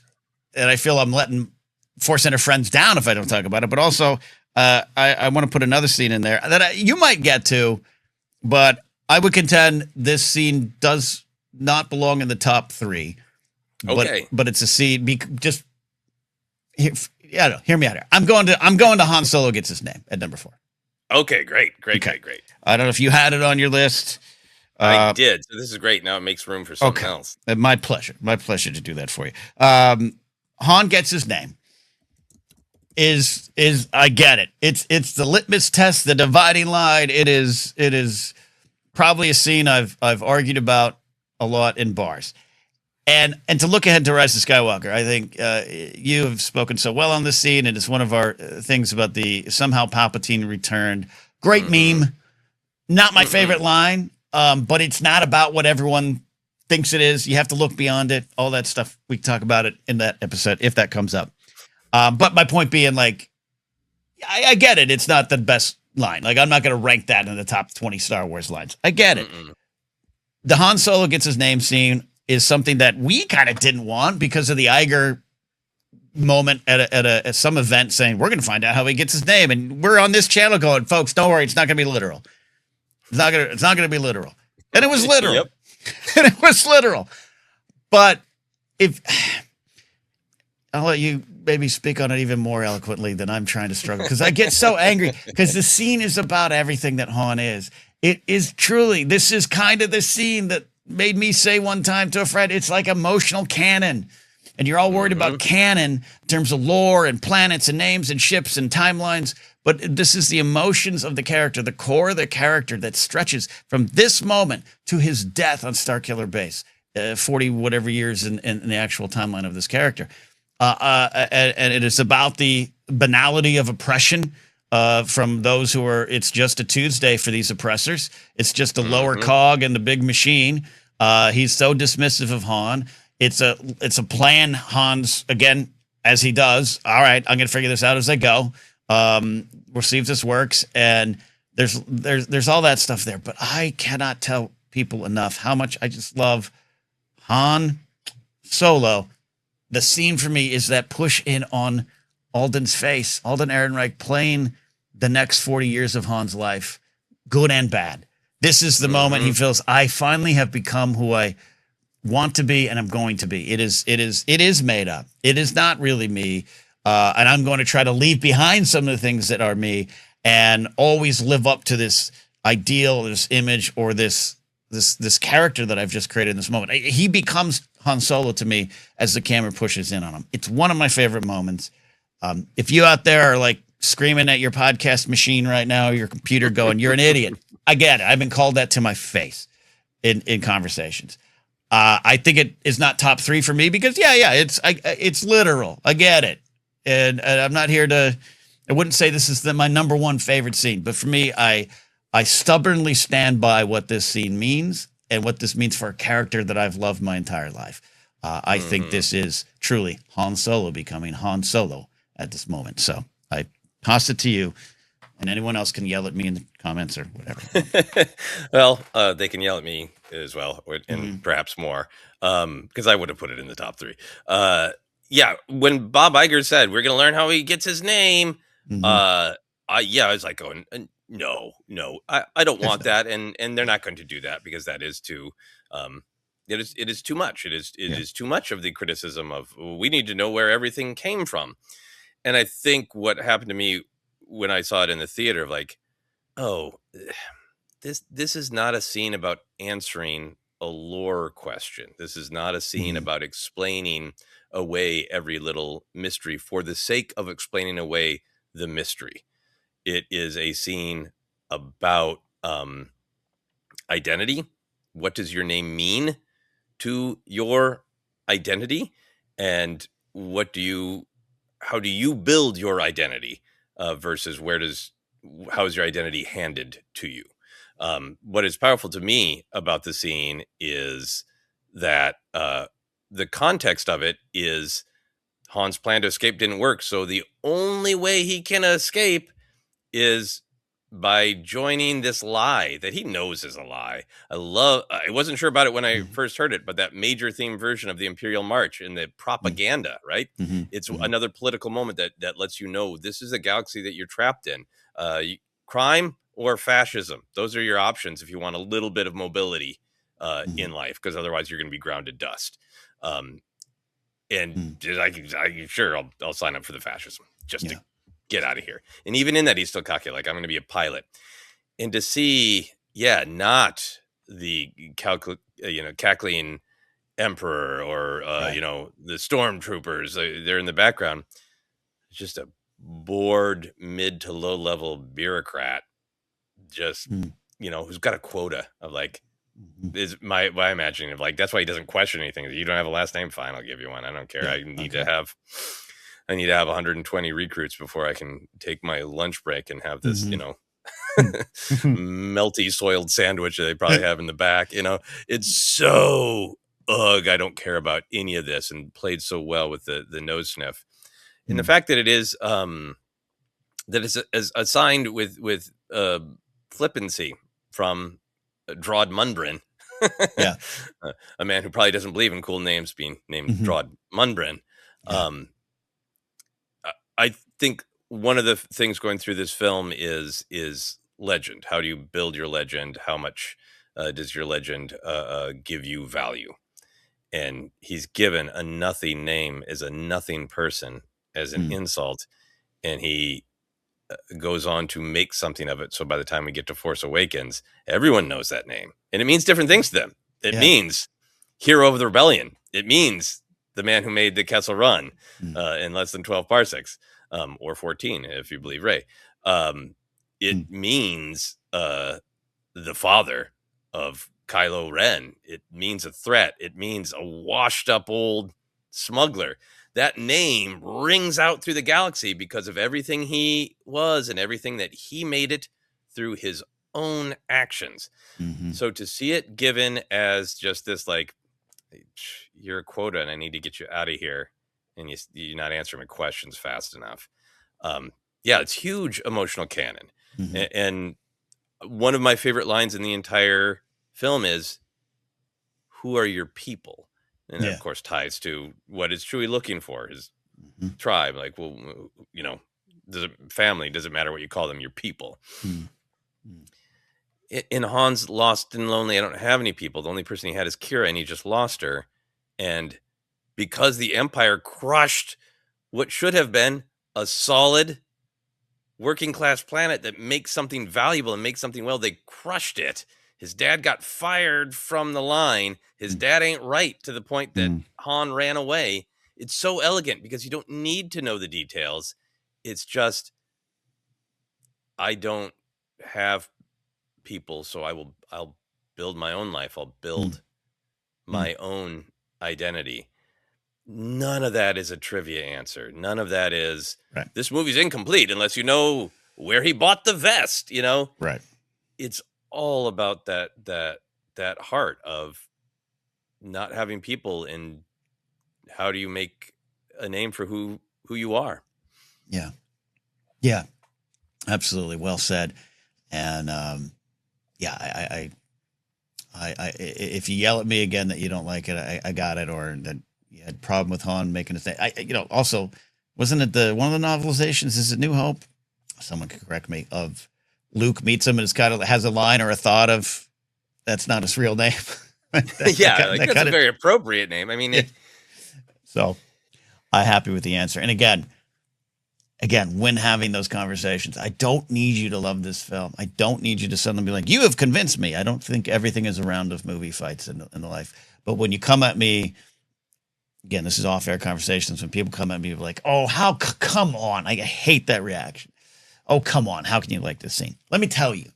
and I feel I'm letting ForceCenter friends down if I don't talk about it. But also, I want to put another scene in there that you might get to, but I would contend this scene does not belong in the top 3. Okay. But it's a scene. Just hear me out here. I'm going to Han Solo gets his name at number 4. Okay, great. I don't know if you had it on your list. I did. So this is great. Now it makes room for something else. My pleasure to do that for you. Han gets his name. Is I get it. It's the litmus test, the dividing line. It is probably a scene I've argued about a lot in bars. And to look ahead to Rise of Skywalker, I think you have spoken so well on this scene, and it's one of our things about the somehow Palpatine returned. Great meme. Not my favorite line, but it's not about what everyone thinks it is. You have to look beyond it. All that stuff. We can talk about it in that episode if that comes up. But my point being, like, I get it. It's not the best line. Like, I'm not going to rank that in the top 20 Star Wars lines. I get it. The Han Solo gets his name scene is something that we kind of didn't want because of the Iger moment at some event saying, we're going to find out how he gets his name. And we're on this channel going, folks, don't worry. It's not going to be literal. It's not going to be literal. And it was literal. Yep. And it was literal. But I'll let you maybe speak on it even more eloquently than I'm trying to struggle, because I get so angry because the scene is about everything that Han is. It is truly, this is kind of the scene that made me say one time to a friend, it's like emotional canon. And you're all worried about canon in terms of lore and planets and names and ships and timelines. But this is the emotions of the character, the core of the character that stretches from this moment to his death on Starkiller Base, 40 whatever years in the actual timeline of this character. And it is about the banality of oppression from those who are, it's just a Tuesday for these oppressors. It's just a lower cog in the big machine. He's so dismissive of Han. It's a plan. Han's, again, as he does. All right, I'm going to figure this out as I go. We'll see if this works. And there's all that stuff there. But I cannot tell people enough how much I just love Han Solo. The scene for me is that push in on Alden's face. Alden Ehrenreich playing the next 40 years of Han's life, good and bad. This is the moment he feels, I finally have become who I want to be and I'm going to be. It is made up. It is not really me. And I'm going to try to leave behind some of the things that are me and always live up to this ideal, this image, or this character that I've just created in this moment. He becomes Han Solo to me as the camera pushes in on him. It's one of my favorite moments. If you out there are like screaming at your podcast machine right now, your computer going, you're an idiot. I get it. I've been called that to my face in conversations. I think it is not top 3 for me because it's literal. I get it. And I'm not here to, I wouldn't say this is my number 1 favorite scene, but for me, I stubbornly stand by what this scene means and what this means for a character that I've loved my entire life. I think this is truly Han Solo becoming Han Solo at this moment. So I toss it to you, and anyone else can yell at me in the comments or whatever. Well, they can yell at me as well, and perhaps more, because I would have put it in the top 3. Yeah, when Bob Iger said we're going to learn how he gets his name, I was like going, no, I don't want that, and they're not going to do that because that is too, it is too much. It is too much of the criticism of we need to know where everything came from, and I think what happened to me when I saw it in the theater, like, oh, this is not a scene about answering a lore question. This is not a scene about explaining away every little mystery for the sake of explaining away the mystery. It is a scene about identity. What does your name mean to your identity? And how do you build your identity versus how is your identity handed to you? What is powerful to me about the scene is that the context of it is Han's plan to escape didn't work. So the only way he can escape is by joining this lie that he knows is a lie. I wasn't sure about it when I first heard it, but that major theme version of the Imperial March and the propaganda, right? It's another political moment that lets you know this is a galaxy that you're trapped in. Crime, or fascism. Those are your options if you want a little bit of mobility in life, because otherwise you're going to be ground to dust. And sure, I'll sign up for the fascism just to get out of here. And even in that, he's still cocky, like, I'm going to be a pilot. And to see, not the cackling emperor or the stormtroopers, they're in the background. It's just a bored mid to low level bureaucrat, just who's got a quota of like, is my imagining of like, that's why he doesn't question anything. You don't have a last name, fine, I'll give you one. I don't care. I need to have 120 recruits before I can take my lunch break and have this melty soiled sandwich that they probably have in the back. It's so I don't care about any of this, and played so well with the nose sniff. And the fact that it is that is assigned with flippancy from Drawd Mundbrin, a man who probably doesn't believe in cool names being named Drawd Mundbrin. I think one of the things going through this film is legend. How do you build your legend? How much does your legend give you value? And he's given a nothing name as a nothing person, as an insult, and he goes on to make something of it. So by the time we get to Force Awakens, everyone knows that name, and it means different things to them. It means hero of the rebellion. It means the man who made the Kessel Run in less than 12 parsecs, or 14 if you believe Rey. It means the father of Kylo Ren. It means a threat. It means a washed up old smuggler. That name rings out through the galaxy because of everything he was and everything that he made it through his own actions. So to see it given as just this, like, you're a quota and I need to get you out of here, and you're not answering my questions fast enough. It's huge emotional canon. And one of my favorite lines in the entire film is, who are your people? And that, of course, ties to what is Chewie looking for, his tribe. Like, well, does it matter what you call them? Your people. In Han's Lost and Lonely, I don't have any people. The only person he had is Kira, and he just lost her. And because the Empire crushed what should have been a solid working class planet that makes something valuable and makes something well, they crushed it. His dad got fired from the line. His dad ain't right, to the point that Han ran away. It's so elegant because you don't need to know the details. It's just, I don't have people, so I'll build my own life. I'll build my own identity. None of that is a trivia answer. None of that is, this movie's incomplete unless you know where he bought the vest, Right. It's all about that heart of not having people, and how do you make a name for who you are. Absolutely, well said. And I if you yell at me again that you don't like it, I got it, or that you had a problem with Han making a thing. Also, wasn't it one of the novelizations, is it New Hope, someone could correct me, of Luke meets him and it's kind of has a line or a thought of, that's not his real name. That's a very appropriate name. I mean, so I'm happy with the answer. And again, when having those conversations, I don't need you to love this film. I don't need you to suddenly be like, you have convinced me. I don't think everything is a round of movie fights in the life. But when you come at me, again, this is off-air conversations, when people come at me like, oh, come on. I hate that reaction. Oh, come on. How can you like this scene? Let me tell you.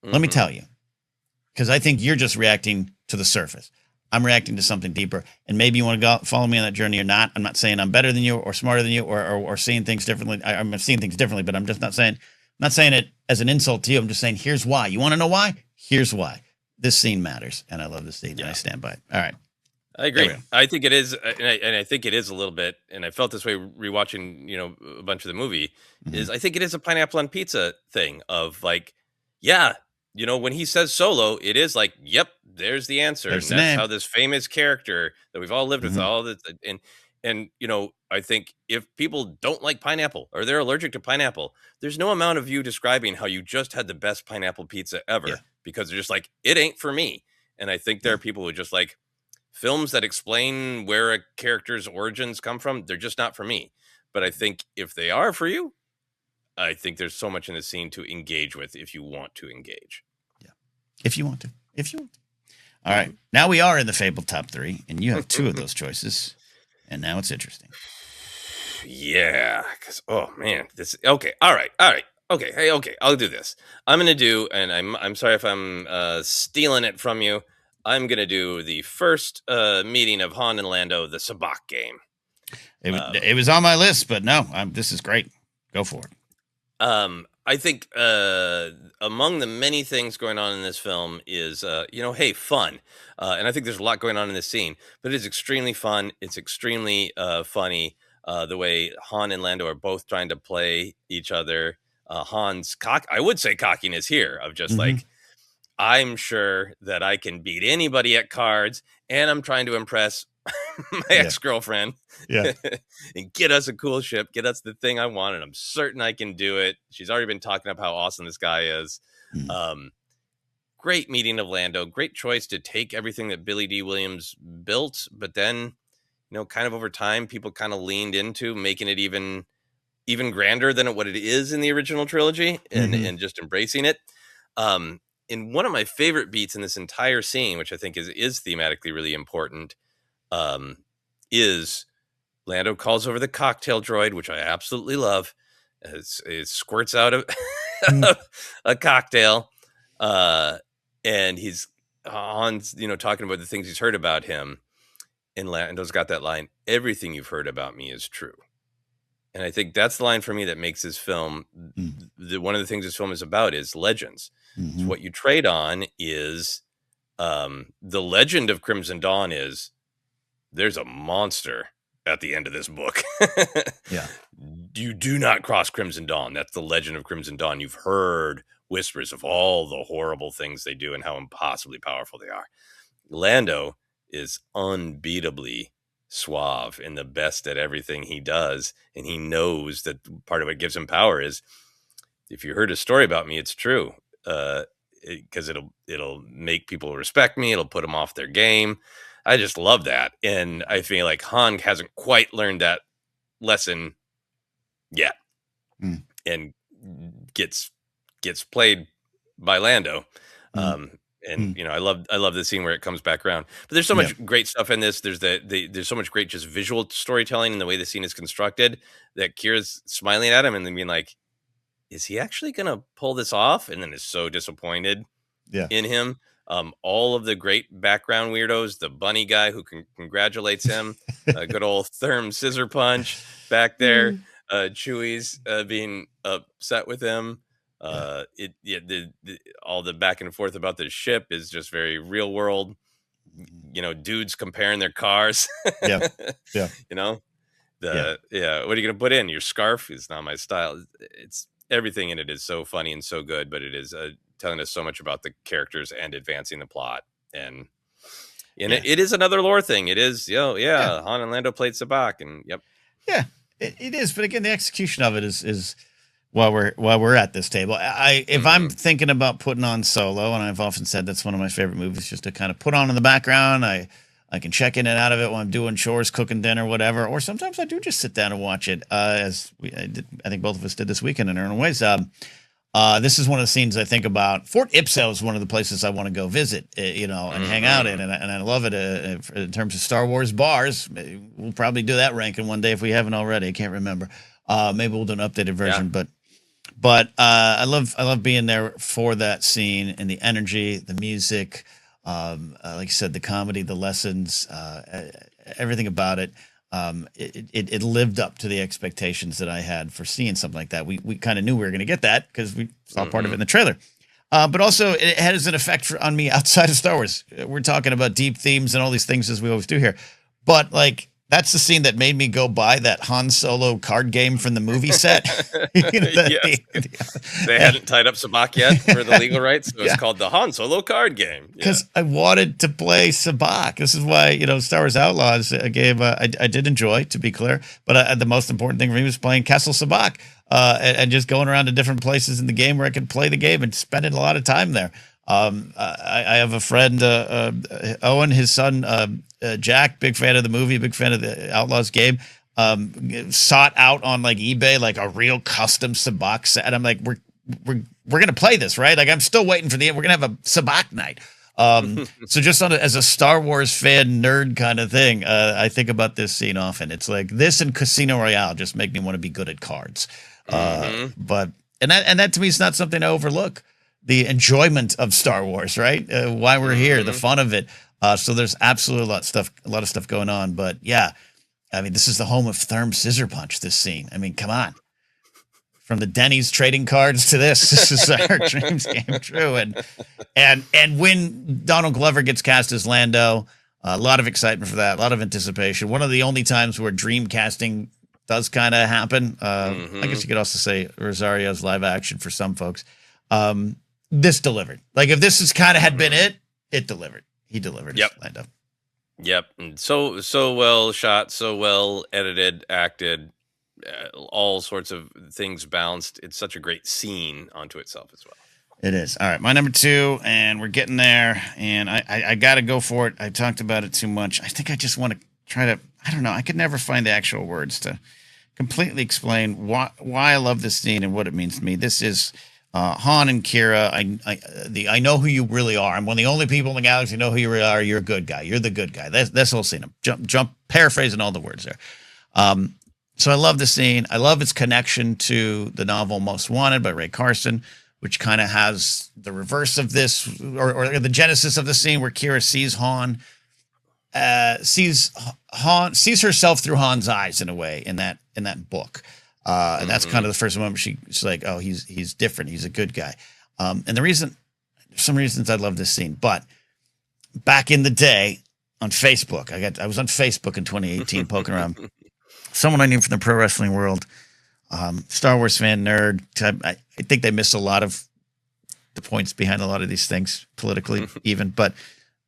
Because I think you're just reacting to the surface. I'm reacting to something deeper. And maybe you want to follow me on that journey or not. I'm not saying I'm better than you or smarter than you or seeing things differently. I'm seeing things differently, but I'm just not saying it as an insult to you. I'm just saying, here's why. You want to know why? Here's why. This scene matters. And I love this scene, and I stand by it. All right. I agree. I think it is, and I think it is a little bit, and I felt this way rewatching, a bunch of the movie, is I think it is a pineapple on pizza thing of like, when he says Solo, it is like, yep, there's the answer. And that's how this famous character that we've all lived with, all that, and And, I think if people don't like pineapple or they're allergic to pineapple, there's no amount of you describing how you just had the best pineapple pizza ever, because they're just like, it ain't for me. And I think there are people who just like films that explain where a character's origins come from. They're just not for me. But I think if they are for you, I think there's so much in the scene to engage with if you want to engage. Yeah. If you want to. All right. Now we are in the Fabled top 3, and you have 2 of those choices. And now it's interesting. Yeah. Because, oh, man. Okay. All right. Okay. Hey, okay. I'll do this. I'm going to do, and I'm sorry if I'm stealing it from you. I'm going to do the first meeting of Han and Lando, the Sabbach game. It was on my list, but no, this is great. Go for it. I think among the many things going on in this film is, hey, fun. And I think there's a lot going on in this scene, but it is extremely fun. It's extremely funny the way Han and Lando are both trying to play each other. Han's I would say cockiness here of just like, I'm sure that I can beat anybody at cards, and I'm trying to impress my ex-girlfriend and get us a cool ship, get us the thing I want, and I'm certain I can do it. She's already been talking about how awesome this guy is. Great meeting of Lando. Great choice to take everything that Billy D. Williams built, but then, kind of over time, people kind of leaned into making it even grander than what it is in the original trilogy, and just embracing it. In one of my favorite beats in this entire scene, which I think is thematically really important, is Lando calls over the cocktail droid, which I absolutely love. It squirts out of a cocktail, and he's Han's, talking about the things he's heard about him, and Lando's got that line, "Everything you've heard about me is true." And I think that's the line for me that makes this film. One of the things this film is about is legends. So what you trade on is the legend of Crimson Dawn is there's a monster at the end of this book. You do not cross Crimson Dawn. That's the legend of Crimson Dawn. You've heard whispers of all the horrible things they do and how impossibly powerful they are. Lando is unbeatably suave and the best at everything he does, and he knows that part of what gives him power is, if you heard a story about me, it's true, because it'll make people respect me, it'll put them off their game. I just love that, and I feel like Han hasn't quite learned that lesson yet, and gets played by Lando. And I love the scene where it comes back around. But there's so much great stuff in this. There's so much great just visual storytelling in the way the scene is constructed that Kira's smiling at him and then being like, "Is he actually gonna pull this off?" And then is so disappointed in him. All of the great background weirdos, the bunny guy who congratulates him, good old Therm scissor punch back there, Chewie's being upset with him. All the back and forth about the ship is just very real world, dudes comparing their cars. What are you gonna put in your scarf? Is not my style. It's everything in it is so funny and so good, but it is telling us so much about the characters and advancing the plot, and it is another lore thing. It is Han and Lando played Sabbach, and it is, but again, the execution of it is while we're at this table. If I'm thinking about putting on Solo, and I've often said that's one of my favorite movies, just to kind of put on in the background. I can check in and out of it while I'm doing chores, cooking dinner, whatever. Or sometimes I do just sit down and watch it, I think both of us did this weekend in our own ways. This is one of the scenes I think about. Fort Ipso is one of the places I want to go visit, and hang out in, and I love it in terms of Star Wars bars. We'll probably do that ranking one day if we haven't already. I can't remember. Maybe we'll do an updated version, but I love being there for that scene and the energy, the music, like you said, the comedy, the lessons, everything about it. It lived up to the expectations that I had for seeing something like that. We kind of knew we were going to get that because we saw part of it in the trailer. But also it has an effect on me outside of Star Wars. We're talking about deep themes and all these things as we always do here. But like That's the scene that made me go buy that Han Solo card game from the movie set. Yes. They hadn't tied up Sabbach yet for the legal rights. So it's called the Han Solo card game. Because I wanted to play Sabbach. This is why, Star Wars Outlaws, a game I did enjoy, to be clear. But the most important thing for me was playing Kessel Sabbach and just going around to different places in the game where I could play the game and spending a lot of time there. I have a friend, Owen, his son, Jack, big fan of the movie, big fan of the Outlaws game, sought out on like eBay, like a real custom Sabbach set. And I'm like, we're going to play this, right? Like I'm still waiting for we're going to have a Sabbach night. So just as a Star Wars fan nerd kind of thing, I think about this scene often. It's like this and Casino Royale just make me want to be good at cards. But that to me is not something I overlook. The enjoyment of Star Wars, right? Why we're here, the fun of it. So there's absolutely a lot of stuff going on. But yeah, I mean, this is the home of Therm Scissor Punch, this scene. I mean, come on. From the Denny's trading cards to this is our dreams came true. And when Donald Glover gets cast as Lando, a lot of excitement for that, a lot of anticipation. One of the only times where dream casting does kind of happen. I guess you could also say Rosario's live action for some folks. This delivered. Like if this is kind of had been it delivered. He delivered. Yep. Lando. Yep. And so well shot, so well edited, acted, all sorts of things balanced. It's such a great scene onto itself as well. It is. All right. My number 2, and we're getting there, and I got to go for it. I talked about it too much. I think I just want to try to, I don't know. I could never find the actual words to completely explain why I love this scene and what it means to me. This is Han and Kira. I know who you really are. I'm one of the only people in the galaxy who know who you really are. You're a good guy. You're the good guy. That's the whole scene. I'm jump paraphrasing all the words there. So I love the scene. I love its connection to the novel Most Wanted by Ray Carson, which kind of has the reverse of this, or the genesis of the scene where Kira sees Han, sees herself through Han's eyes in a way in that book. And that's kind of the first moment she's like, oh, he's different. He's a good guy. And there's some reasons I love this scene, but back in the day on Facebook, I was on Facebook in 2018 poking around. Someone I knew from the pro wrestling world, Star Wars fan, nerd. I think they miss a lot of the points behind a lot of these things politically even, but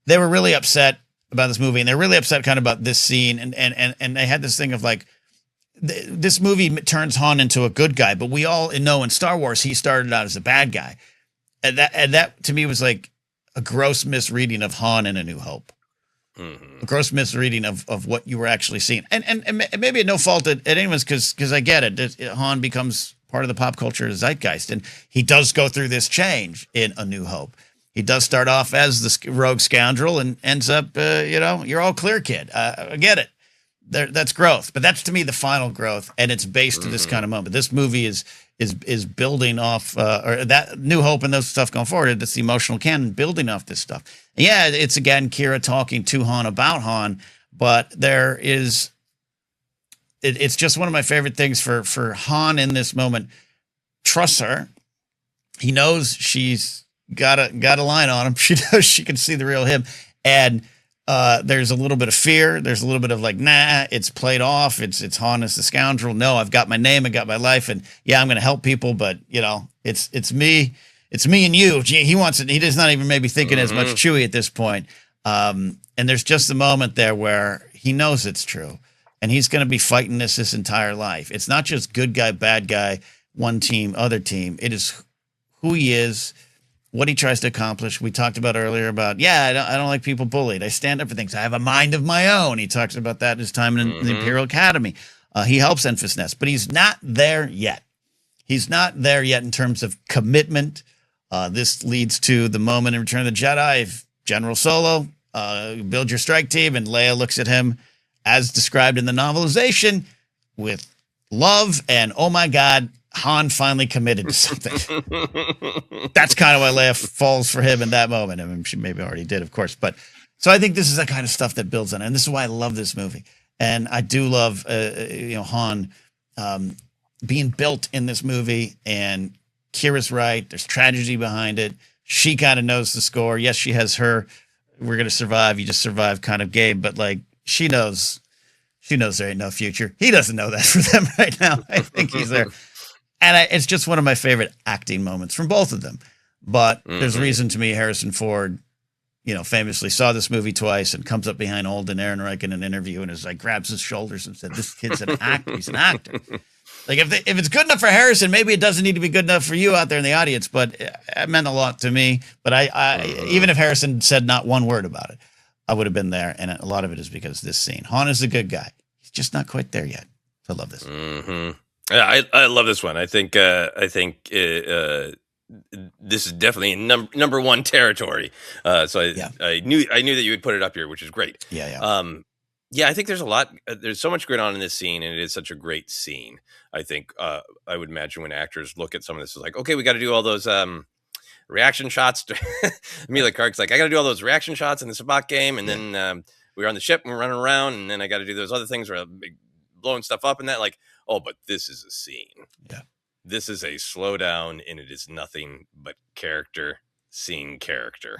they were really upset about this movie, and they're really upset kind of about this scene. And they had this thing of like, this movie turns Han into a good guy, but we all know in Star Wars, he started out as a bad guy. And that to me was like a gross misreading of Han in A New Hope. A gross misreading of what you were actually seeing. And maybe at no fault at anyone's, because I get it. Han becomes part of the pop culture zeitgeist, and he does go through this change in A New Hope. He does start off as the rogue scoundrel and ends up, you're all clear, kid. I get it. That's growth, but that's to me the final growth, and it's based to this kind of moment. This movie is building off, or that New Hope and those stuff going forward. It's the emotional canon building off this stuff. And yeah, it's again Kira talking to Han about Han, but there is, it's just one of my favorite things for Han in this moment. Trusts her. He knows she's got a line on him. She knows she can see the real him, and there's a little bit of fear. There's a little bit of like, nah, it's played off. It's Han as the scoundrel. No, I've got my name. I got my life. And yeah, I'm going to help people, but it's me. It's me and you. He wants it. He does not even maybe thinking as much Chewie at this point. And there's just a moment there where he knows it's true, and he's going to be fighting this entire life. It's not just good guy, bad guy, one team, other team. It is who he is, what he tries to accomplish. We talked about earlier about, I don't like people bullied. I stand up for things. I have a mind of my own. He talks about that in his time in the Imperial Academy. He helps Enfys Nest, but he's not there yet. He's not there yet in terms of commitment. This leads to the moment in Return of the Jedi. If General Solo, build your strike team, and Leia looks at him as described in the novelization with love and, oh my God, Han finally committed to something. That's kind of why Leia falls for him in that moment. I mean, she maybe already did, of course. But so I think this is the kind of stuff that builds on it. And this is why I love this movie. And I do love, Han being built in this movie. And Kira's right. There's tragedy behind it. She kind of knows the score. Yes, she has her, we're going to survive. You just survive kind of game. But like, she knows She knows there ain't no future. He doesn't know that for them right now. I think he's there. And it's just one of my favorite acting moments from both of them. But there's reason to me Harrison Ford, famously saw this movie twice and comes up behind Alden Ehrenreich in an interview and is like, grabs his shoulders and said, this kid's an actor. He's an actor. Like if it's good enough for Harrison, maybe it doesn't need to be good enough for you out there in the audience, but it meant a lot to me. But I even if Harrison said not one word about it, I would have been there. And a lot of it is because this scene. Han is a good guy. He's just not quite there yet. I love this. Yeah, I love this one. I think this is definitely in number one territory. So I knew that you would put it up here, which is great. I think there's a lot. There's so much going on in this scene, and it is such a great scene. I think I would imagine when actors look at some of this, it's like, okay, we got to do all those reaction shots. Emilia Clarke's like, I got to do all those reaction shots in the Sabbach game, and then we were on the ship and we're running around, and then I got to do those other things where I'm blowing stuff up and that. Like, oh, but this is a scene. Yeah. This is a slowdown, and it is nothing but character seeing character.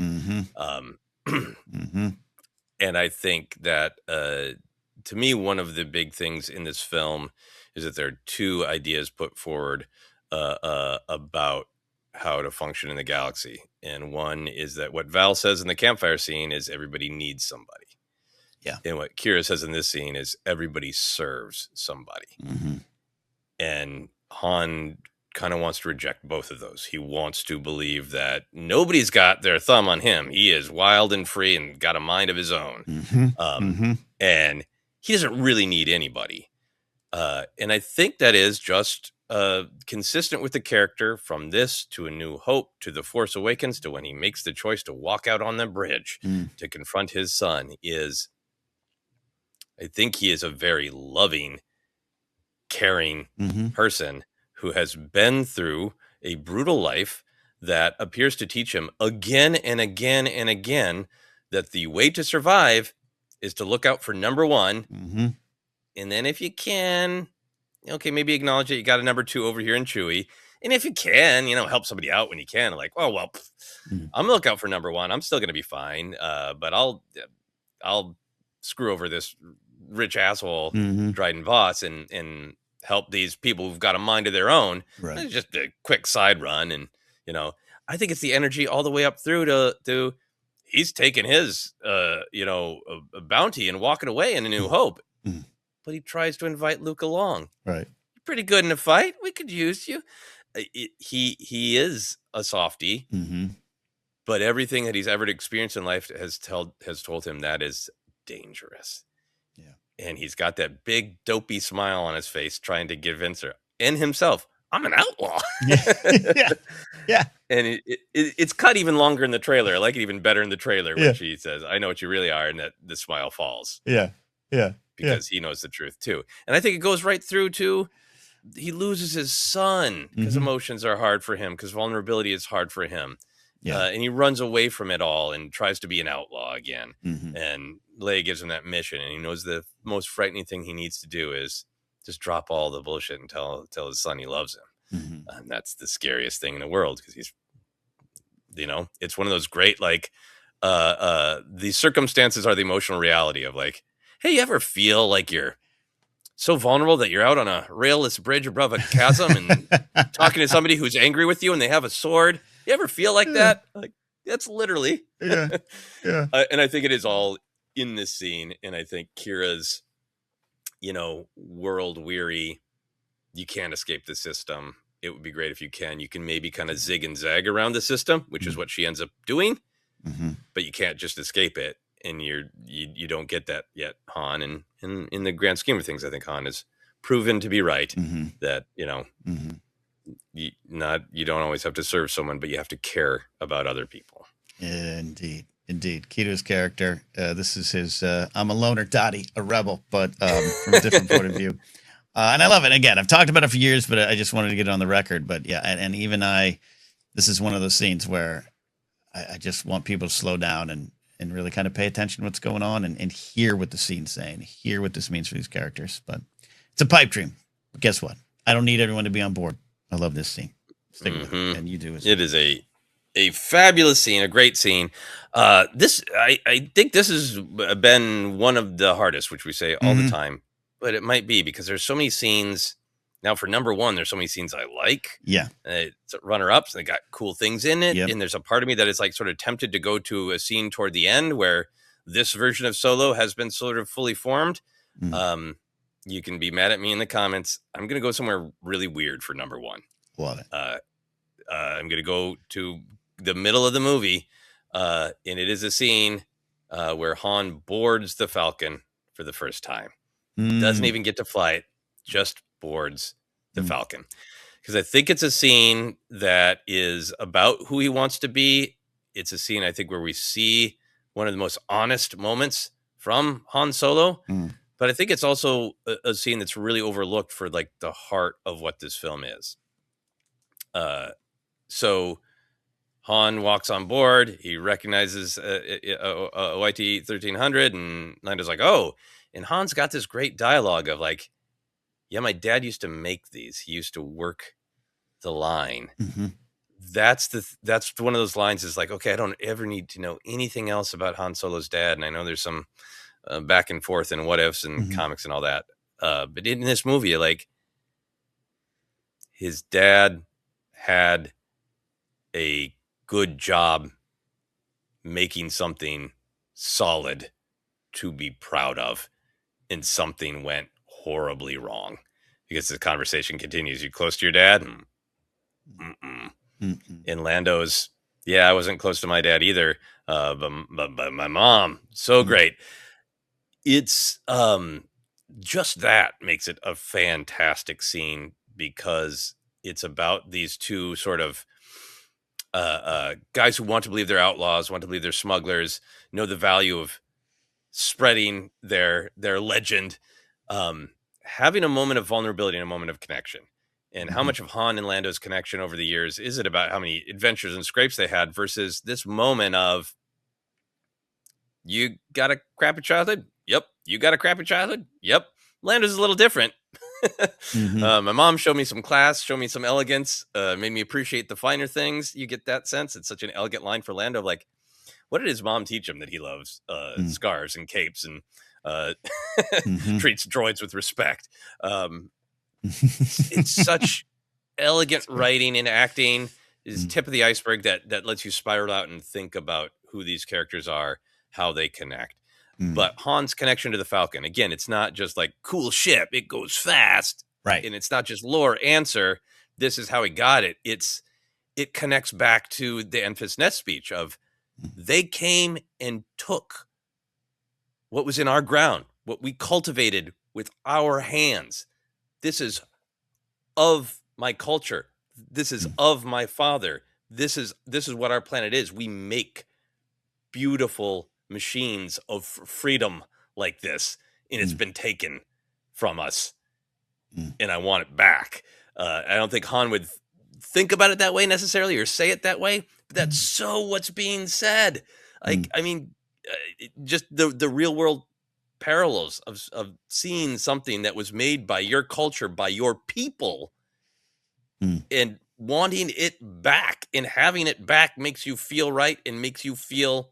And I think that, to me, one of the big things in this film is that there are two ideas put forward about how to function in the galaxy. And one is that what Val says in the campfire scene is everybody needs somebody. Yeah. And what Kira says in this scene is everybody serves somebody. And Han kind of wants to reject both of those. He wants to believe that nobody's got their thumb on him. He is wild and free and got a mind of his own. And he doesn't really need anybody. And I think that is just consistent with the character from this to A New Hope to The Force Awakens to when he makes the choice to walk out on the bridge to confront his son. I think he is a very loving, caring person who has been through a brutal life that appears to teach him again and again and again that the way to survive is to look out for number one. And then if you can, okay, maybe acknowledge that you got a number two over here in Chewie. And if you can, help somebody out when you can. Like, I'm gonna look out for number one. I'm still going to be fine. But I'll screw over this rich asshole, Dryden Voss, and help these people who've got a mind of their own. Right. It's just a quick side run. And, I think it's the energy all the way up through to he's taking his, a bounty and walking away in A New Hope. But he tries to invite Luke along. Right. You're pretty good in a fight. We could use you. He is a softie, but everything that he's ever experienced in life has told him that is dangerous. And he's got that big dopey smile on his face trying to convince her and himself, I'm an outlaw. Yeah. And it's cut even longer in the trailer. I like it even better in the trailer when she says, I know what you really are. And that the smile falls. Yeah. Because he knows the truth too. And I think it goes right through to he loses his son because emotions are hard for him, because vulnerability is hard for him. And he runs away from it all and tries to be an outlaw again. And Leia gives him that mission, and he knows the most frightening thing he needs to do is just drop all the bullshit and tell his son he loves him. And that's the scariest thing in the world, because he's, it's one of those great, like, the circumstances are the emotional reality of, like, hey, you ever feel like you're so vulnerable that you're out on a railless bridge above a chasm and talking to somebody who's angry with you and they have a sword? You ever feel like that? Like, that's literally. And I think it is all in this scene. And I think Kira's, world weary, you can't escape the system. It would be great if you can. You can maybe kind of zig and zag around the system, which is what she ends up doing. But you can't just escape it. And you don't get that yet, Han. And in the grand scheme of things, I think Han has proven to be right that, you don't always have to serve someone, but you have to care about other people. Indeed. Kito's character, this is his, I'm a loner Dottie, a rebel, but from a different point of view. And I love it. Again, I've talked about it for years, but I just wanted to get it on the record. But yeah, and even this is one of those scenes where I just want people to slow down and really kind of pay attention to what's going on and hear what the scene's saying, hear what this means for these characters. But it's a pipe dream. But guess what? I don't need everyone to be on board. I love this scene. Stick with it, and you do as well. It is a fabulous scene, a great scene. I think this has been one of the hardest, which we say all the time, but it might be because there's so many scenes. Now, for number one, there's so many scenes I like. Yeah. It's runner-ups. They got cool things in it. Yep. And there's a part of me that is like sort of tempted to go to a scene toward the end where this version of Solo has been sort of fully formed. You can be mad at me in the comments. I'm going to go somewhere really weird for number one. Love it. I'm going to go to the middle of the movie. And it is a scene where Han boards the Falcon for the first time. Doesn't even get to fly it, just boards the Falcon. Because I think it's a scene that is about who he wants to be. It's a scene, I think, where we see one of the most honest moments from Han Solo. But I think it's also a scene that's really overlooked for like the heart of what this film is. So Han walks on board. He recognizes a YT 1300, and Lando's like, "Oh!" And Han's got this great dialogue of like, "Yeah, my dad used to make these. He used to work the line." That's one of those lines. Is like, okay, I don't ever need to know anything else about Han Solo's dad, and I know there's some back and forth and what ifs and comics and all that. But in this movie, like, his dad had a good job making something solid to be proud of, and something went horribly wrong. Because the conversation continues. You close to your dad? And Lando's, yeah, I wasn't close to my dad either. But my mom, so great. It's just that makes it a fantastic scene, because it's about these two sort of guys who want to believe they're outlaws, want to believe they're smugglers, know the value of spreading their legend, having a moment of vulnerability and a moment of connection. And how much of Han and Lando's connection over the years is it about how many adventures and scrapes they had versus this moment of, you got a crappy childhood? Yep. You got a crappy childhood? Yep. Lando's a little different. My mom showed me some class, showed me some elegance, made me appreciate the finer things. You get that sense. It's such an elegant line for Lando. Like, what did his mom teach him that he loves? Scars and capes and treats droids with respect. It's such elegant writing and acting. Is tip of the iceberg that lets you spiral out and think about who these characters are, how they connect. But Han's connection to the Falcon, again, it's not just like cool ship, it goes fast, right? And it's not just lore answer. This is how he got it. It connects back to the Enfys Nest speech of they came and took what was in our ground, what we cultivated with our hands. This is of my culture. This is of my father. This is what our planet is. We make beautiful machines of freedom like this, and it's been taken from us, and I want it back. I don't think Han would think about it that way necessarily or say it that way, but that's so what's being said. Like, I mean, just the real world parallels of seeing something that was made by your culture, by your people, and wanting it back, and having it back makes you feel right and makes you feel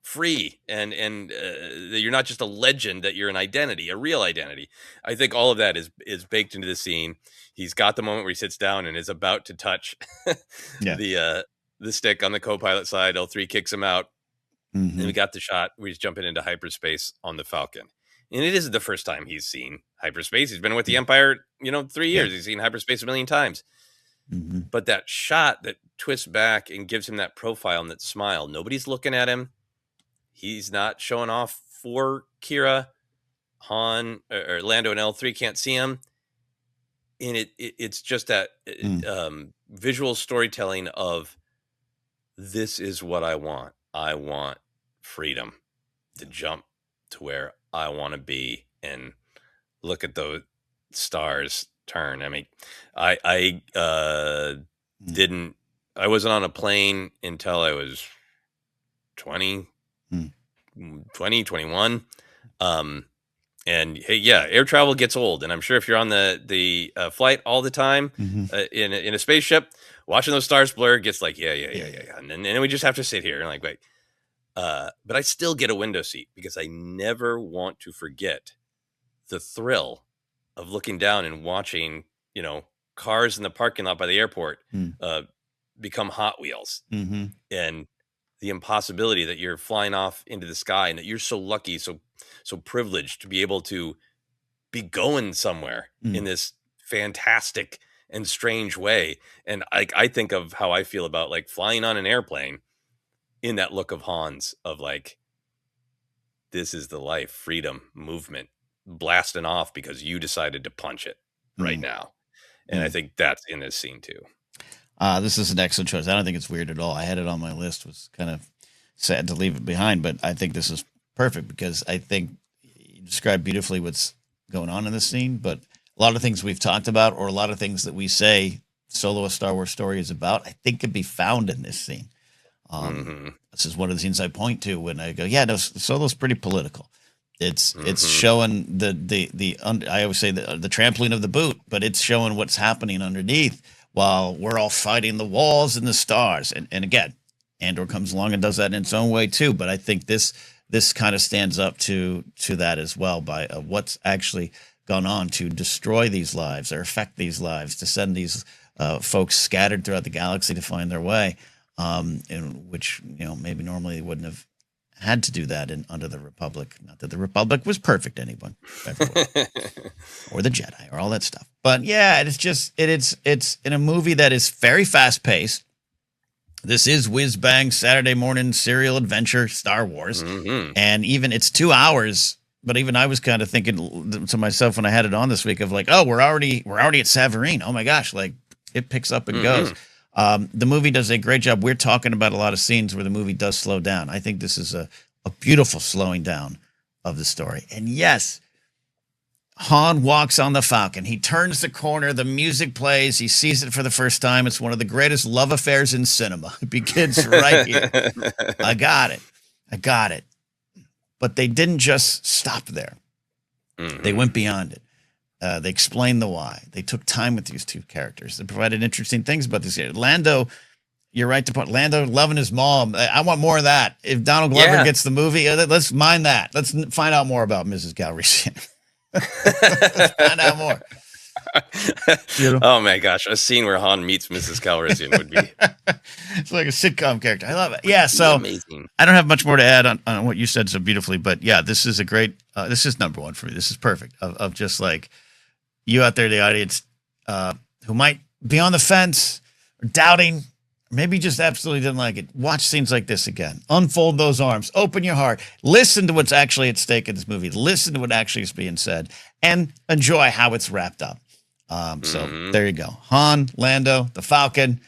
free, and that you're not just a legend, that you're an identity, a real identity. I think all of that is baked into the scene. He's got the moment where he sits down and is about to touch the stick on the co-pilot side. L3 kicks him out. And we got the shot where he's jumping into hyperspace on the Falcon. And it isn't the first time he's seen hyperspace. He's been with the Empire, 3 years. He's seen hyperspace a million times. But that shot that twists back and gives him that profile and that smile, nobody's looking at him. He's not showing off for Kira. Han or Lando and L3 can't see him. And it's just that visual storytelling of, this is what I want. I want freedom to jump to where I want to be and look at those stars turn. I mean, I wasn't on a plane until I was 20, 21. And hey, yeah, air travel gets old. And I'm sure if you're on the flight all the time in a spaceship, watching those stars blur gets like, yeah. And then we just have to sit here and like, wait. But I still get a window seat because I never want to forget the thrill of looking down and watching, cars in the parking lot by the airport become Hot Wheels, Mm-hmm. and the impossibility that you're flying off into the sky and that you're so lucky, so privileged to be able to be going somewhere in this fantastic and strange way. And I think of how I feel about like flying on an airplane in that look of Hans of like, this is the life, freedom, movement, blasting off because you decided to punch it right now. And I think that's in this scene too. This is an excellent choice. I don't think it's weird at all. I had it on my list. Was kind of sad to leave it behind, but I think this is perfect because I think you described beautifully what's going on in this scene. But a lot of things we've talked about, or a lot of things that we say Solo: A Star Wars Story is about, I think could be found in this scene. This is one of the scenes I point to when I go, yeah, no, Solo's pretty political. It's showing I always say the trampling of the boot, but it's showing what's happening underneath while we're all fighting the walls and the stars. And again, Andor comes along and does that in its own way too. But I think this kind of stands up to that as well by what's actually gone on to destroy these lives or affect these lives, to send these folks scattered throughout the galaxy to find their way. In which, maybe normally they wouldn't have had to do that under the Republic. Not that the Republic was perfect, anyone, or the Jedi, or all that stuff. But yeah, it's in a movie that is very fast paced. This is whiz bang Saturday morning serial adventure Star Wars, and even it's 2 hours. But even I was kind of thinking to myself when I had it on this week of like, oh, we're already at Savareen. Oh my gosh, like it picks up and goes. The movie does a great job. We're talking about a lot of scenes where the movie does slow down. I think this is a beautiful slowing down of the story. And yes, Han walks on the Falcon. He turns the corner. The music plays. He sees it for the first time. It's one of the greatest love affairs in cinema. It begins right here. I got it. But they didn't just stop there. They went beyond it. They explained the why. They took time with these two characters. They provided interesting things about this. Lando, you're right to point. Lando loving his mom. I want more of that. If Donald Glover gets the movie, let's mine that. Let's find out more about Mrs. Calrissian. Let's find out more. Oh my gosh, a scene where Han meets Mrs. Calrissian would be. It's like a sitcom character. I love it. Yeah, so amazing. I don't have much more to add on what you said so beautifully, but yeah, this is a great. This is number one for me. This is perfect. Of just like. You out there, the audience, who might be on the fence or doubting, maybe just absolutely didn't like it. Watch scenes like this again. Unfold those arms. Open your heart. Listen to what's actually at stake in this movie. Listen to what actually is being said. And enjoy how it's wrapped up. So there you go. Han, Lando, the Falcon,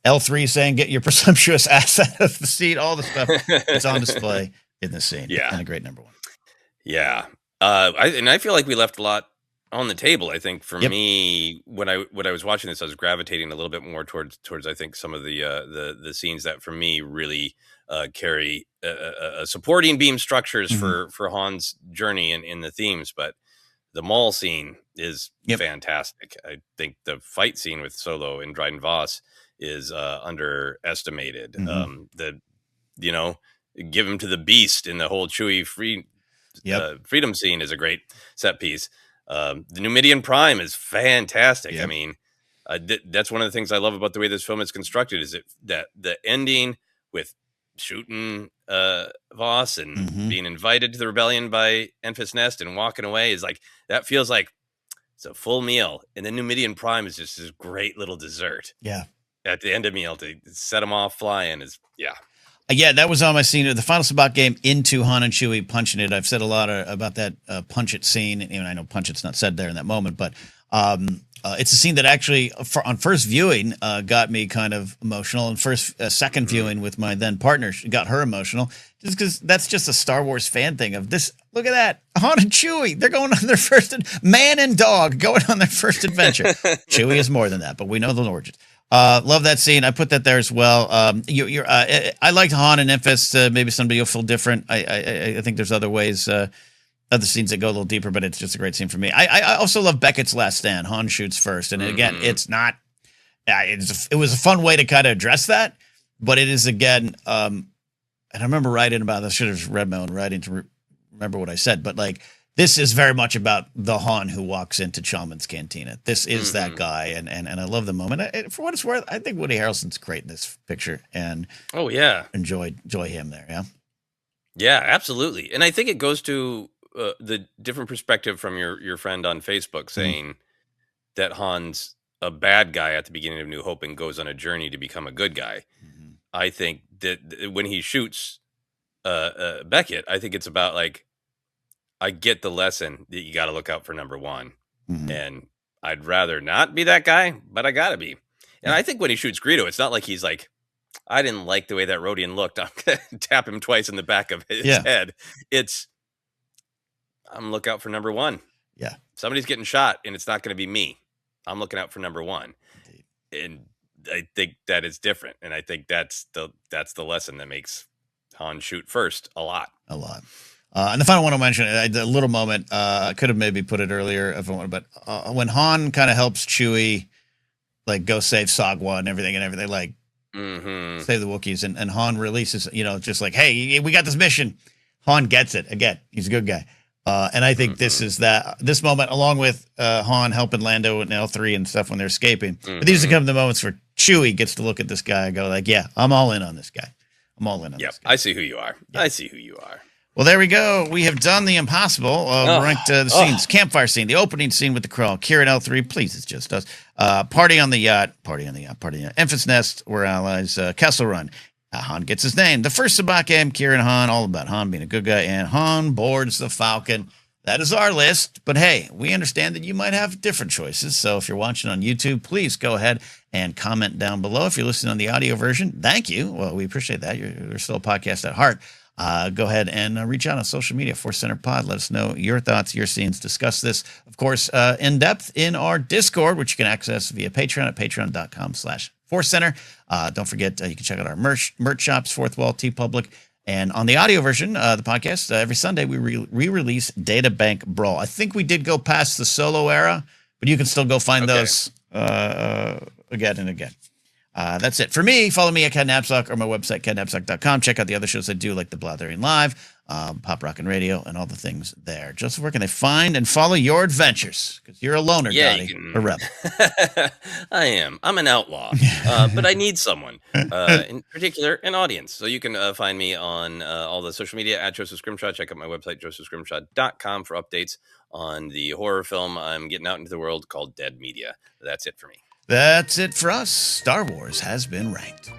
L3 saying, get your presumptuous ass out of the seat. All the stuff that's on display in the scene. Yeah. And a great number one. Yeah. I feel like we left a lot on the table. I think for me, when I was watching this, I was gravitating a little bit more towards I think some of the scenes that for me really carry supporting beam structures for Han's journey in the themes. But the mall scene is fantastic. I think the fight scene with Solo and Dryden Voss is underestimated. Give him to the beast in the whole Chewie freedom scene is a great set piece. The Numidian Prime is fantastic. I mean, that's one of the things I love about the way this film is constructed is that the ending with shooting Voss and being invited to the rebellion by Enfys Nest and walking away is like, that feels like it's a full meal. And the Numidian Prime is just this great little dessert. Yeah. At the end of the meal to set them off flying is, Yeah, that was on my scene. The final Sabbach game into Han and Chewie punching it. I've said a lot about that punch it scene. And I know punch it's not said there in that moment, but it's a scene that actually, on first viewing, got me kind of emotional. And second viewing with my then partner got her emotional, just because that's just a Star Wars fan thing of this. Look at that, Han and Chewie. They're going on their first man and dog going on their first adventure. Chewie is more than that, but we know the origins. Love that scene. I put that there as well. I liked Han and Enfys. Maybe somebody will feel different. I think there's other ways, other scenes that go a little deeper, but it's just a great scene for me. I also love Beckett's last stand. Han shoots first, and again, it's not. It was a fun way to kind of address that, but it is again. And I remember writing about this. I should have read my own writing to remember what I said, but like this is very much about the Han who walks into Chalmun's Cantina. This is that guy, and I love the moment. For what it's worth, I think Woody Harrelson's great in this picture, and enjoy him there. Yeah, yeah, absolutely. And I think it goes to the different perspective from your friend on Facebook saying that Han's a bad guy at the beginning of New Hope and goes on a journey to become a good guy. I think that when he shoots Beckett, I think it's about like, I get the lesson that you got to look out for number one. And I'd rather not be that guy, but I got to be. And I think when he shoots Greedo, it's not like he's like, I didn't like the way that Rodian looked, I'm going to tap him twice in the back of his head. It's, I'm look out for number one. Yeah. Somebody's getting shot and it's not going to be me. I'm looking out for number one. And I think that is different. And I think that's the lesson that makes Han shoot first a lot. And the final one I'll mention, a little moment, I could have maybe put it earlier if I wanted, but when Han kind of helps Chewie, like, go save Sagwa and everything, like, save the Wookiees, and Han releases, just like, hey, we got this mission. Han gets it. Again, he's a good guy. And I think this is this moment, along with Han helping Lando and L3 and stuff when they're escaping. But these are kind of the moments where Chewie gets to look at this guy and go like, yeah, I'm all in on this guy. I'm all in on this guy. I see who you are. Yeah. I see who you are. Well, there we go. We have done the impossible. Ranked the scenes. Campfire scene, the opening scene with the crawl. Kira and L3, please, it's just us. Party on the yacht. Enfys Nest, we're allies. Kessel Run. Han gets his name. The first Sabbach game, Kira and Han, all about Han being a good guy. And Han boards the Falcon. That is our list. But hey, we understand that you might have different choices. So if you're watching on YouTube, please go ahead and comment down below. If you're listening on the audio version, thank you. Well, we appreciate that. You're still a podcast at heart. Go ahead and reach out on social media, ForceCenter Pod. Let us know your thoughts, your scenes. Discuss this, of course, in depth in our Discord, which you can access via Patreon at patreon.com/ForceCenter. Don't forget, you can check out our merch shops, Fourth Wall, TeePublic. And on the audio version, the podcast, every Sunday, we re-release Data Bank Brawl. I think we did go past the solo era, but you can still go find those again and again. That's it for me. Follow me at Ken Napzok or my website, kennapzok.com. Check out the other shows I do, like the Blathering Live, Pop Rockin' Radio, and all the things there. Joseph, where can they find and follow your adventures? Because you're a loner, Donnie, a rebel. I am. I'm an outlaw, but I need someone, in particular, an audience. So you can find me on all the social media at Joseph Scrimshaw. Check out my website, josephscrimshaw.com, for updates on the horror film I'm getting out into the world called Dead Media. That's it for me. That's it for us. Star Wars has been ranked.